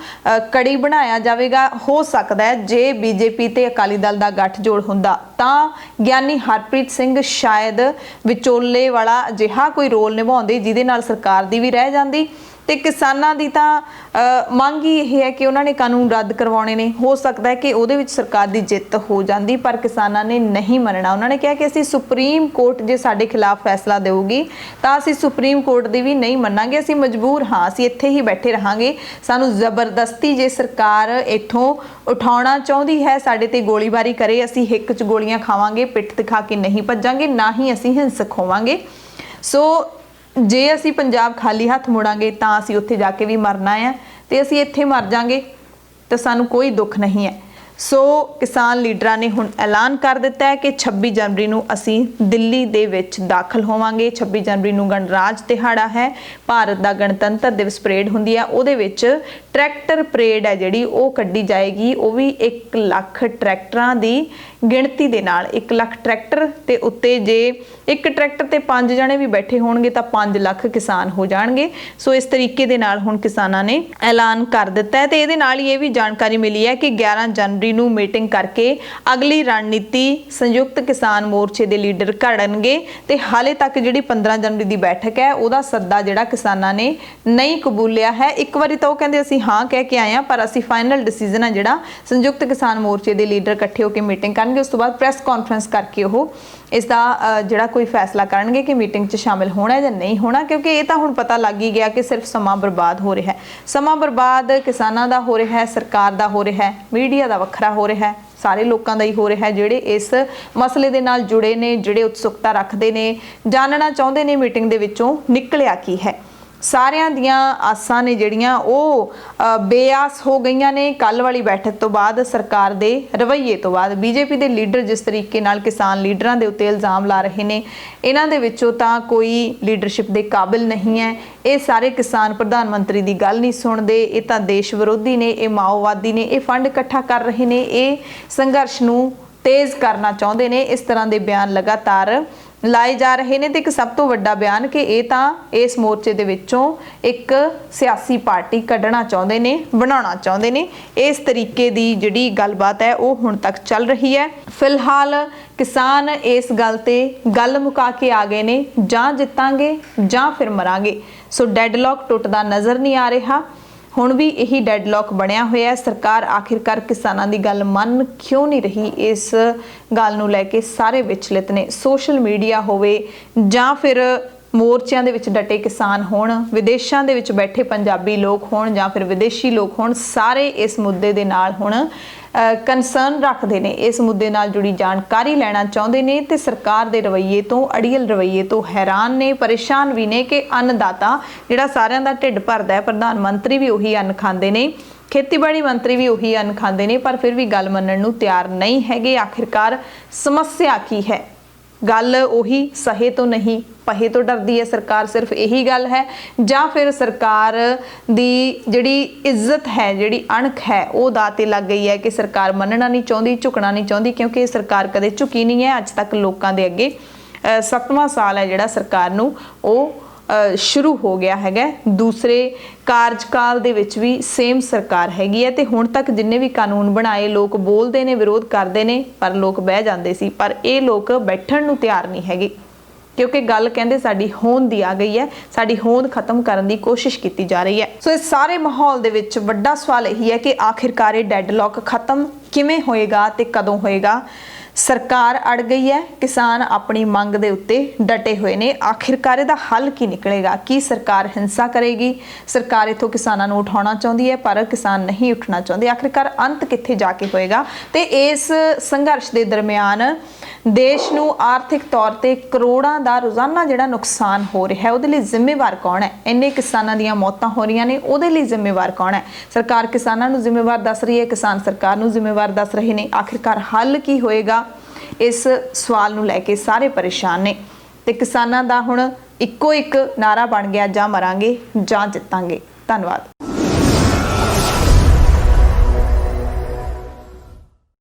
ਕੜੀ ਬਣਾਇਆ ਜਾਵੇਗਾ। ਹੋ ਸਕਦਾ ਹੈ ਜੇ ਬੀਜੇਪੀ ਤੇ ਅਕਾਲੀ ਦਲ ਦਾ ਗੱਠਜੋੜ ਹੁੰਦਾ ਤਾਂ ਗਿਆਨੀ ਹਰਪ੍ਰੀਤ ਸਿੰਘ ਸ਼ਾਇਦ ਵਿਚੋਲੇ ਵਾਲਾ ਅਜਿਹਾ ਕੋਈ ਰੋਲ ਨਿਭਾਉਂਦੇ ਜਿਹਦੇ ਨਾਲ ਸਰਕਾਰ ਦੀ ਵੀ ਰਹਿ ਜਾਂਦੀ ਤੇ ਕਿਸਾਨਾਂ ਦੀ ਤਾਂ ਮੰਗ ਹੀ ਇਹ ਹੈ ਕਿ ਉਹਨਾਂ ਨੇ ਕਾਨੂੰਨ ਰੱਦ ਕਰਵਾਉਣੇ ਨੇ। ਹੋ ਸਕਦਾ ਹੈ ਕਿ ਉਹਦੇ ਵਿੱਚ ਸਰਕਾਰ ਦੀ ਜਿੱਤ ਹੋ ਜਾਂਦੀ, ਪਰ ਕਿਸਾਨਾਂ ਨੇ ਨਹੀਂ ਮੰਨਣਾ। ਉਹਨਾਂ ਨੇ ਕਿਹਾ ਕਿ ਅਸੀਂ ਸੁਪਰੀਮ ਕੋਰਟ ਜੇ ਸਾਡੇ ਖਿਲਾਫ ਫੈਸਲਾ ਦੇਊਗੀ ਤਾਂ ਅਸੀਂ ਸੁਪਰੀਮ ਕੋਰਟ ਦੀ ਵੀ ਨਹੀਂ ਮੰਨਾਂਗੇ, ਅਸੀਂ ਮਜਬੂਰ ਹਾਂ, ਅਸੀਂ ਇੱਥੇ ਹੀ ਬੈਠੇ ਰਹਾਂਗੇ। ਸਾਨੂੰ ਜ਼ਬਰਦਸਤੀ ਜੇ ਸਰਕਾਰ ਇੱਥੋਂ ਉਠਾਉਣਾ ਚਾਹੁੰਦੀ ਹੈ, ਸਾਡੇ ਤੇ ਗੋਲੀਬਾਰੀ ਕਰੇ, ਅਸੀਂ ਹਿੱਕ 'ਚ ਗੋਲੀਆਂ ਖਾਵਾਂਗੇ, ਪਿੱਠ ਦਿਖਾ ਕੇ ਨਹੀਂ ਭੱਜਾਂਗੇ, ਨਾ ਹੀ ਅਸੀਂ ਹਿੰਸਕ ਹੋਵਾਂਗੇ। ਸੋ ਜੇ ਅਸੀਂ ਪੰਜਾਬ ਖਾਲੀ ਹੱਥ ਮੁੜਾਂਗੇ ਤਾਂ ਅਸੀਂ ਉੱਥੇ ਜਾ ਕੇ ਵੀ ਮਰਨਾ ਹੈ ਤੇ ਅਸੀਂ ਇੱਥੇ ਮਰ ਜਾਾਂਗੇ ਤਾਂ ਸਾਨੂੰ ਕੋਈ ਦੁੱਖ ਨਹੀਂ ਹੈ। ਸੋ ਕਿਸਾਨ ਲੀਡਰਾਂ ਨੇ ਹੁਣ ਐਲਾਨ ਕਰ ਦਿੱਤਾ ਹੈ ਕਿ 26 ਜਨਵਰੀ ਨੂੰ ਅਸੀਂ ਦਿੱਲੀ ਦੇ ਵਿੱਚ ਦਾਖਲ ਹੋਵਾਂਗੇ। 26 ਜਨਵਰੀ ਨੂੰ ਗਣਰਾਜ ਦਿਹਾੜਾ ਹੈ, ਭਾਰਤ ਦਾ ਗਣਤੰਤਰ ਦਿਵਸ ਪਰੇਡ ਹੁੰਦੀ ਹੈ, ਉਹਦੇ ਵਿੱਚ ਟਰੈਕਟਰ ਪਰੇਡ ਹੈ ਜਿਹੜੀ ਉਹ ਕੱਢੀ ਜਾਏਗੀ। ਉਹ ਵੀ 1 ਲੱਖ ਟਰੈਕਟਰਾਂ ਦੀ ਗਿਣਤੀ ਦੇ ਨਾਲ। 1 ਲੱਖ ਟਰੈਕਟਰ ਤੇ ਉੱਤੇ ਜੇ ਇੱਕ ਟਰੈਕਟਰ ਤੇ 5 ਜਣੇ ਵੀ ਬੈਠੇ ਹੋਣਗੇ ਤਾਂ 5 ਲੱਖ ਕਿਸਾਨ ਹੋ ਜਾਣਗੇ। ਸੋ ਇਸ ਤਰੀਕੇ ਦੇ ਨਾਲ ਹੁਣ ਕਿਸਾਨਾਂ ਨੇ ਐਲਾਨ ਕਰ ਦਿੱਤਾ ਹੈ ਤੇ ਇਹਦੇ ਨਾਲ ਹੀ ਇਹ ਵੀ ਜਾਣਕਾਰੀ ਮਿਲੀ ਹੈ ਕਿ 11 ਜਨਵਰੀ ਨੂੰ ਮੀਟਿੰਗ ਕਰਕੇ ਅਗਲੀ ਰਣਨੀਤੀ ਸੰਯੁਕਤ ਕਿਸਾਨ ਮੋਰਚੇ ਦੇ ਲੀਡਰ ਘੜਨਗੇ ਤੇ ਹਾਲੇ ਤੱਕ ਜਿਹੜੀ 15 ਜਨਵਰੀ ਦੀ ਬੈਠਕ ਹੈ ਉਹਦਾ ਸੱਦਾ ਜਿਹੜਾ ਕਿਸਾਨਾਂ ਨੇ ਨਹੀਂ ਕਬੂਲਿਆ ਹੈ। ਇੱਕ ਵਾਰੀ ਤਾਂ ਉਹ ਕਹਿੰਦੇ ਅਸੀਂ ਹਾਂ ਕਹਿ ਕੇ ਆਏ ਹਾਂ, ਪਰ ਅਸੀਂ ਫਾਈਨਲ ਡਿਸੀਜਨ ਹੈ ਜਿਹੜਾ ਸੰਯੁਕਤ ਕਿਸਾਨ ਮੋਰਚੇ ਦੇ ਲੀਡਰ ਇਕੱਠੇ ਹੋ ਕੇ ਮੀਟਿੰਗ ਕਰਨਗੇ। ਉਸ ਤੋਂ ਬਾਅਦ ਪ੍ਰੈਸ ਕਾਨਫਰੰਸ ਕਰਕੇ ਉਹ ਇਸ ਦਾ ਜਿਹੜਾ ਕੋਈ ਫੈਸਲਾ ਕਰਨਗੇ ਕਿ ਮੀਟਿੰਗ 'ਚ ਸ਼ਾਮਿਲ ਹੋਣਾ ਜਾਂ ਨਹੀਂ ਹੋਣਾ, ਕਿਉਂਕਿ ਇਹ ਤਾਂ ਹੁਣ ਪਤਾ ਲੱਗ ਹੀ ਗਿਆ ਕਿ ਸਿਰਫ ਸਮਾਂ ਬਰਬਾਦ ਹੋ ਰਿਹਾ ਹੈ। ਸਮਾਂ ਬਰਬਾਦ ਕਿਸਾਨਾਂ ਦਾ ਹੋ ਰਿਹਾ ਹੈ, ਸਰਕਾਰ ਦਾ ਹੋ ਰਿਹਾ ਹੈ, ਮੀਡੀਆ ਦਾ ਵੱਖਰਾ ਹੋ ਰਿਹਾ ਹੈ, ਸਾਰੇ ਲੋਕਾਂ ਦਾ ਹੀ ਹੋ ਰਿਹਾ ਹੈ ਜਿਹੜੇ ਇਸ ਮਸਲੇ ਦੇ ਨਾਲ ਜੁੜੇ ਨੇ, ਜਿਹੜੇ ਉਤਸੁਕਤਾ ਰੱਖਦੇ ਨੇ, ਜਾਣਨਾ ਚਾਹੁੰਦੇ ਨੇ ਮੀਟਿੰਗ ਦੇ ਵਿੱਚੋਂ ਨਿਕਲਿਆ ਕੀ ਹੈ। ਸਾਰਿਆਂ ਦੀਆਂ ਆਸਾਂ ਨੇ ਜਿਹੜੀਆਂ ਉਹ ਬੇਆਸ ਹੋ ਗਈਆਂ ਨੇ ਕੱਲ ਵਾਲੀ ਬੈਠਕ ਤੋਂ ਬਾਅਦ, ਸਰਕਾਰ ਦੇ ਰਵੱਈਏ ਤੋਂ ਬਾਅਦ। ਬੀਜੇਪੀ ਦੇ ਲੀਡਰ ਜਿਸ ਤਰੀਕੇ ਨਾਲ ਕਿਸਾਨ ਲੀਡਰਾਂ ਦੇ ਉੱਤੇ ਇਲਜ਼ਾਮ ਲਾ ਰਹੇ ਨੇ, ਇਹਨਾਂ ਦੇ ਵਿੱਚੋਂ ਤਾਂ ਕੋਈ ਲੀਡਰਸ਼ਿਪ ਦੇ ਕਾਬਿਲ ਨਹੀਂ ਹੈ। ਇਹ ਸਾਰੇ ਕਿਸਾਨ ਪ੍ਰਧਾਨ ਮੰਤਰੀ ਦੀ ਗੱਲ ਨਹੀਂ ਸੁਣਦੇ, ਇਹ ਤਾਂ ਦੇਸ਼ ਵਿਰੋਧੀ ਨੇ, ਇਹ ਮਾਓਵਾਦੀ ਨੇ, ਇਹ ਫੰਡ ਇਕੱਠਾ ਕਰ ਰਹੇ ਨੇ, ਇਹ ਸੰਘਰਸ਼ ਨੂੰ ਤੇਜ਼ ਕਰਨਾ ਚਾਹੁੰਦੇ ਨੇ। ਇਸ ਤਰ੍ਹਾਂ ਦੇ ਬਿਆਨ ਲਗਾਤਾਰ ਲਾਏ ਜਾ ਰਹੇ ਨੇ ਤੇ ਇੱਕ ਸਭ ਤੋਂ ਵੱਡਾ ਬਿਆਨ ਕਿ ਇਹ ਤਾਂ ਇਸ ਮੋਰਚੇ ਦੇ ਵਿੱਚੋਂ ਇੱਕ ਸਿਆਸੀ ਪਾਰਟੀ ਕੱਢਣਾ ਚਾਹੁੰਦੇ ਨੇ, ਬਣਾਉਣਾ ਚਾਹੁੰਦੇ ਨੇ। ਇਸ ਤਰੀਕੇ ਦੀ ਜਿਹੜੀ ਗੱਲਬਾਤ ਹੈ ਉਹ ਹੁਣ ਤੱਕ ਚੱਲ ਰਹੀ ਹੈ। ਫਿਲਹਾਲ ਕਿਸਾਨ ਇਸ ਗੱਲ ਤੇ ਗੱਲ ਮੁਕਾ ਕੇ ਆ ਗਏ ਨੇ, ਜਾਂ ਜਿੱਤਾਂਗੇ ਜਾਂ ਫਿਰ ਮਰਾਂਗੇ। ਸੋ ਡੈਡਲੌਕ ਟੁੱਟਦਾ ਨਜ਼ਰ ਨਹੀਂ ਆ ਰਿਹਾ। ਹੁਣ ਵੀ ਇਹੀ ਡੈਡਲੌਕ ਬਣਿਆ ਹੋਇਆ ਹੈ। ਸਰਕਾਰ ਆਖਿਰਕਾਰ ਕਿਸਾਨਾਂ ਦੀ ਗੱਲ ਮੰਨ ਕਿਉਂ ਨਹੀਂ ਰਹੀ, ਇਸ ਗੱਲ ਨੂੰ ਲੈ ਕੇ ਸਾਰੇ ਵਿਚਲਿਤ ਨੇ। ਸੋਸ਼ਲ ਮੀਡੀਆ ਹੋਵੇ ਜਾਂ ਫਿਰ ਮੋਰਚਿਆਂ ਦੇ ਵਿੱਚ ਡਟੇ ਕਿਸਾਨ ਹੋਣ, ਵਿਦੇਸ਼ਾਂ ਦੇ ਵਿੱਚ ਬੈਠੇ ਪੰਜਾਬੀ ਲੋਕ ਹੋਣ ਜਾਂ ਫਿਰ ਵਿਦੇਸ਼ੀ ਲੋਕ ਹੋਣ, ਸਾਰੇ ਇਸ ਮੁੱਦੇ ਦੇ ਨਾਲ ਹੁਣ ਕੰਸਰਨ ਰੱਖਦੇ ਨੇ, ਇਸ ਮੁੱਦੇ ਨਾਲ ਜੁੜੀ ਜਾਣਕਾਰੀ ਲੈਣਾ ਚਾਹੁੰਦੇ ਨੇ ਤੇ ਸਰਕਾਰ ਦੇ ਰਵੱਈਏ ਤੋਂ, ਅੜੀਅਲ ਰਵੱਈਏ ਤੋਂ ਹੈਰਾਨ ਨੇ, ਪਰੇਸ਼ਾਨ ਵੀ ਨੇ ਕਿ ਅੰਨਦਾਤਾ ਜਿਹੜਾ ਸਾਰਿਆਂ ਦਾ ਢਿੱਡ ਭਰਦਾ ਹੈ, ਪ੍ਰਧਾਨ ਮੰਤਰੀ ਵੀ ਉਹੀ ਅੰਨ ਖਾਂਦੇ ਨੇ, ਖੇਤੀਬਾੜੀ ਮੰਤਰੀ ਵੀ ਉਹੀ ਅੰਨ ਖਾਂਦੇ ਨੇ, ਪਰ ਫਿਰ ਵੀ ਗੱਲ ਮੰਨਣ ਨੂੰ ਤਿਆਰ ਨਹੀਂ ਹੈਗੇ। ਆਖਿਰਕਾਰ ਸਮੱਸਿਆ ਕੀ ਹੈ? ਗੱਲ ਉਹੀ ਸਹੇ ਤੋਂ ਨਹੀਂ ਪਹੇ ਤੋਂ ਡਰਦੀ ਹੈ ਸਰਕਾਰ, ਸਿਰਫ ਇਹੀ ਗੱਲ ਹੈ? ਜਾਂ ਫਿਰ ਸਰਕਾਰ ਦੀ ਜਿਹੜੀ ਇੱਜ਼ਤ ਹੈ, ਜਿਹੜੀ ਅਣਖ ਹੈ, ਉਹ ਦਾਅ ਤੇ ਲੱਗ ਗਈ ਹੈ ਕਿ ਸਰਕਾਰ ਮੰਨਣਾ ਨਹੀਂ ਚਾਹੁੰਦੀ, ਝੁਕਣਾ ਨਹੀਂ ਚਾਹੁੰਦੀ, ਕਿਉਂਕਿ ਇਹ ਸਰਕਾਰ ਕਦੇ ਝੁਕੀ ਨਹੀਂ ਹੈ ਅੱਜ ਤੱਕ ਲੋਕਾਂ ਦੇ ਅੱਗੇ। 7ਵਾਂ ਸਾਲ ਹੈ ਜਿਹੜਾ ਸਰਕਾਰ ਨੂੰ ਉਹ ਸ਼ੁਰੂ ਹੋ ਗਿਆ ਹੈਗਾ। ਦੂਸਰੇ ਕਾਰਜਕਾਲ ਦੇ ਵਿੱਚ ਵੀ ਸੇਮ ਸਰਕਾਰ ਹੈਗੀ ਹੈ ਤੇ ਹੁਣ ਤੱਕ ਜਿੰਨੇ ਵੀ ਕਾਨੂੰਨ ਬਣਾਏ, ਲੋਕ ਬੋਲਦੇ ਨੇ, ਵਿਰੋਧ ਕਰਦੇ ਨੇ, ਪਰ ਲੋਕ ਬਹਿ ਜਾਂਦੇ ਸੀ, ਪਰ ਇਹ ਲੋਕ ਬੈਠਣ ਨੂੰ ਤਿਆਰ ਨਹੀਂ ਹੈਗੇ, ਕਿਉਂਕਿ ਗੱਲ ਕਹਿੰਦੇ ਸਾਡੀ ਹੋਂਦ ਦੀ ਆ ਗਈ ਹੈ, ਸਾਡੀ ਹੋਂਦ ਖਤਮ ਕਰਨ ਦੀ ਕੋਸ਼ਿਸ਼ ਕੀਤੀ ਜਾ ਰਹੀ ਹੈ। ਸੋ ਇਸ ਸਾਰੇ ਮਾਹੌਲ ਦੇ ਵਿੱਚ ਵੱਡਾ ਸਵਾਲ ਇਹੀ ਹੈ ਕਿ ਆਖਿਰਕਾਰ ਇਹ ਡੈਡਲੌਕ ਖਤਮ ਕਿਵੇਂ ਹੋਏਗਾ ਤੇ ਕਦੋਂ ਹੋਏਗਾ? ਸਰਕਾਰ ਅੜ ਗਈ ਹੈ, ਕਿਸਾਨ ਆਪਣੀ ਮੰਗ ਦੇ ਉੱਤੇ ਡਟੇ ਹੋਏ ਨੇ। ਆਖਿਰਕਾਰ ਇਹਦਾ ਹੱਲ ਕੀ ਨਿਕਲੇਗਾ? ਕੀ ਸਰਕਾਰ ਹਿੰਸਾ ਕਰੇਗੀ? ਸਰਕਾਰ ਇਥੋਂ ਕਿਸਾਨਾਂ ਨੂੰ ਉਠਾਉਣਾ ਚਾਹੁੰਦੀ ਹੈ ਪਰ ਕਿਸਾਨ ਨਹੀਂ ਉੱਠਣਾ ਚਾਹੁੰਦੇ। ਆਖਿਰਕਾਰ ਅੰਤ ਕਿੱਥੇ ਜਾ ਕੇ ਹੋਏਗਾ? ਤੇ ਇਸ ਸੰਘਰਸ਼ ਦੇ ਦਰਮਿਆਨ ਦੇਸ਼ ਨੂੰ ਆਰਥਿਕ ਤੌਰ ਤੇ ਕਰੋੜਾਂ ਦਾ ਰੋਜ਼ਾਨਾ ਜਿਹੜਾ ਨੁਕਸਾਨ ਹੋ ਰਿਹਾ ਹੈ, ਉਹਦੇ ਲਈ ਜ਼ਿੰਮੇਵਾਰ ਕੌਣ ਹੈ? ਇੰਨੇ ਕਿਸਾਨਾਂ ਦੀਆਂ ਮੌਤਾਂ ਹੋ ਰਹੀਆਂ ਨੇ, ਉਹਦੇ ਲਈ ਜ਼ਿੰਮੇਵਾਰ ਕੌਣ ਹੈ? ਸਰਕਾਰ ਕਿਸਾਨਾਂ ਨੂੰ ਜ਼ਿੰਮੇਵਾਰ ਦੱਸ ਰਹੀ ਹੈ, ਕਿਸਾਨ ਸਰਕਾਰ ਨੂੰ ਜ਼ਿੰਮੇਵਾਰ ਦੱਸ ਰਹੇ ਨੇ। ਆਖਿਰਕਾਰ ਹੱਲ ਕੀ ਹੋਏਗਾ? ਇਸ ਸਵਾਲ ਨੂੰ ਲੈ ਕੇ ਸਾਰੇ ਪਰੇਸ਼ਾਨ ਨੇ ਤੇ ਕਿਸਾਨਾਂ ਦਾ ਹੁਣ ਇੱਕੋ ਇੱਕ ਨਾਰਾ ਬਣ ਗਿਆ, ਜਾਂ ਮਰਾਂਗੇ ਜਾਂ ਜਿੱਤਾਂਗੇ। ਧੰਨਵਾਦ।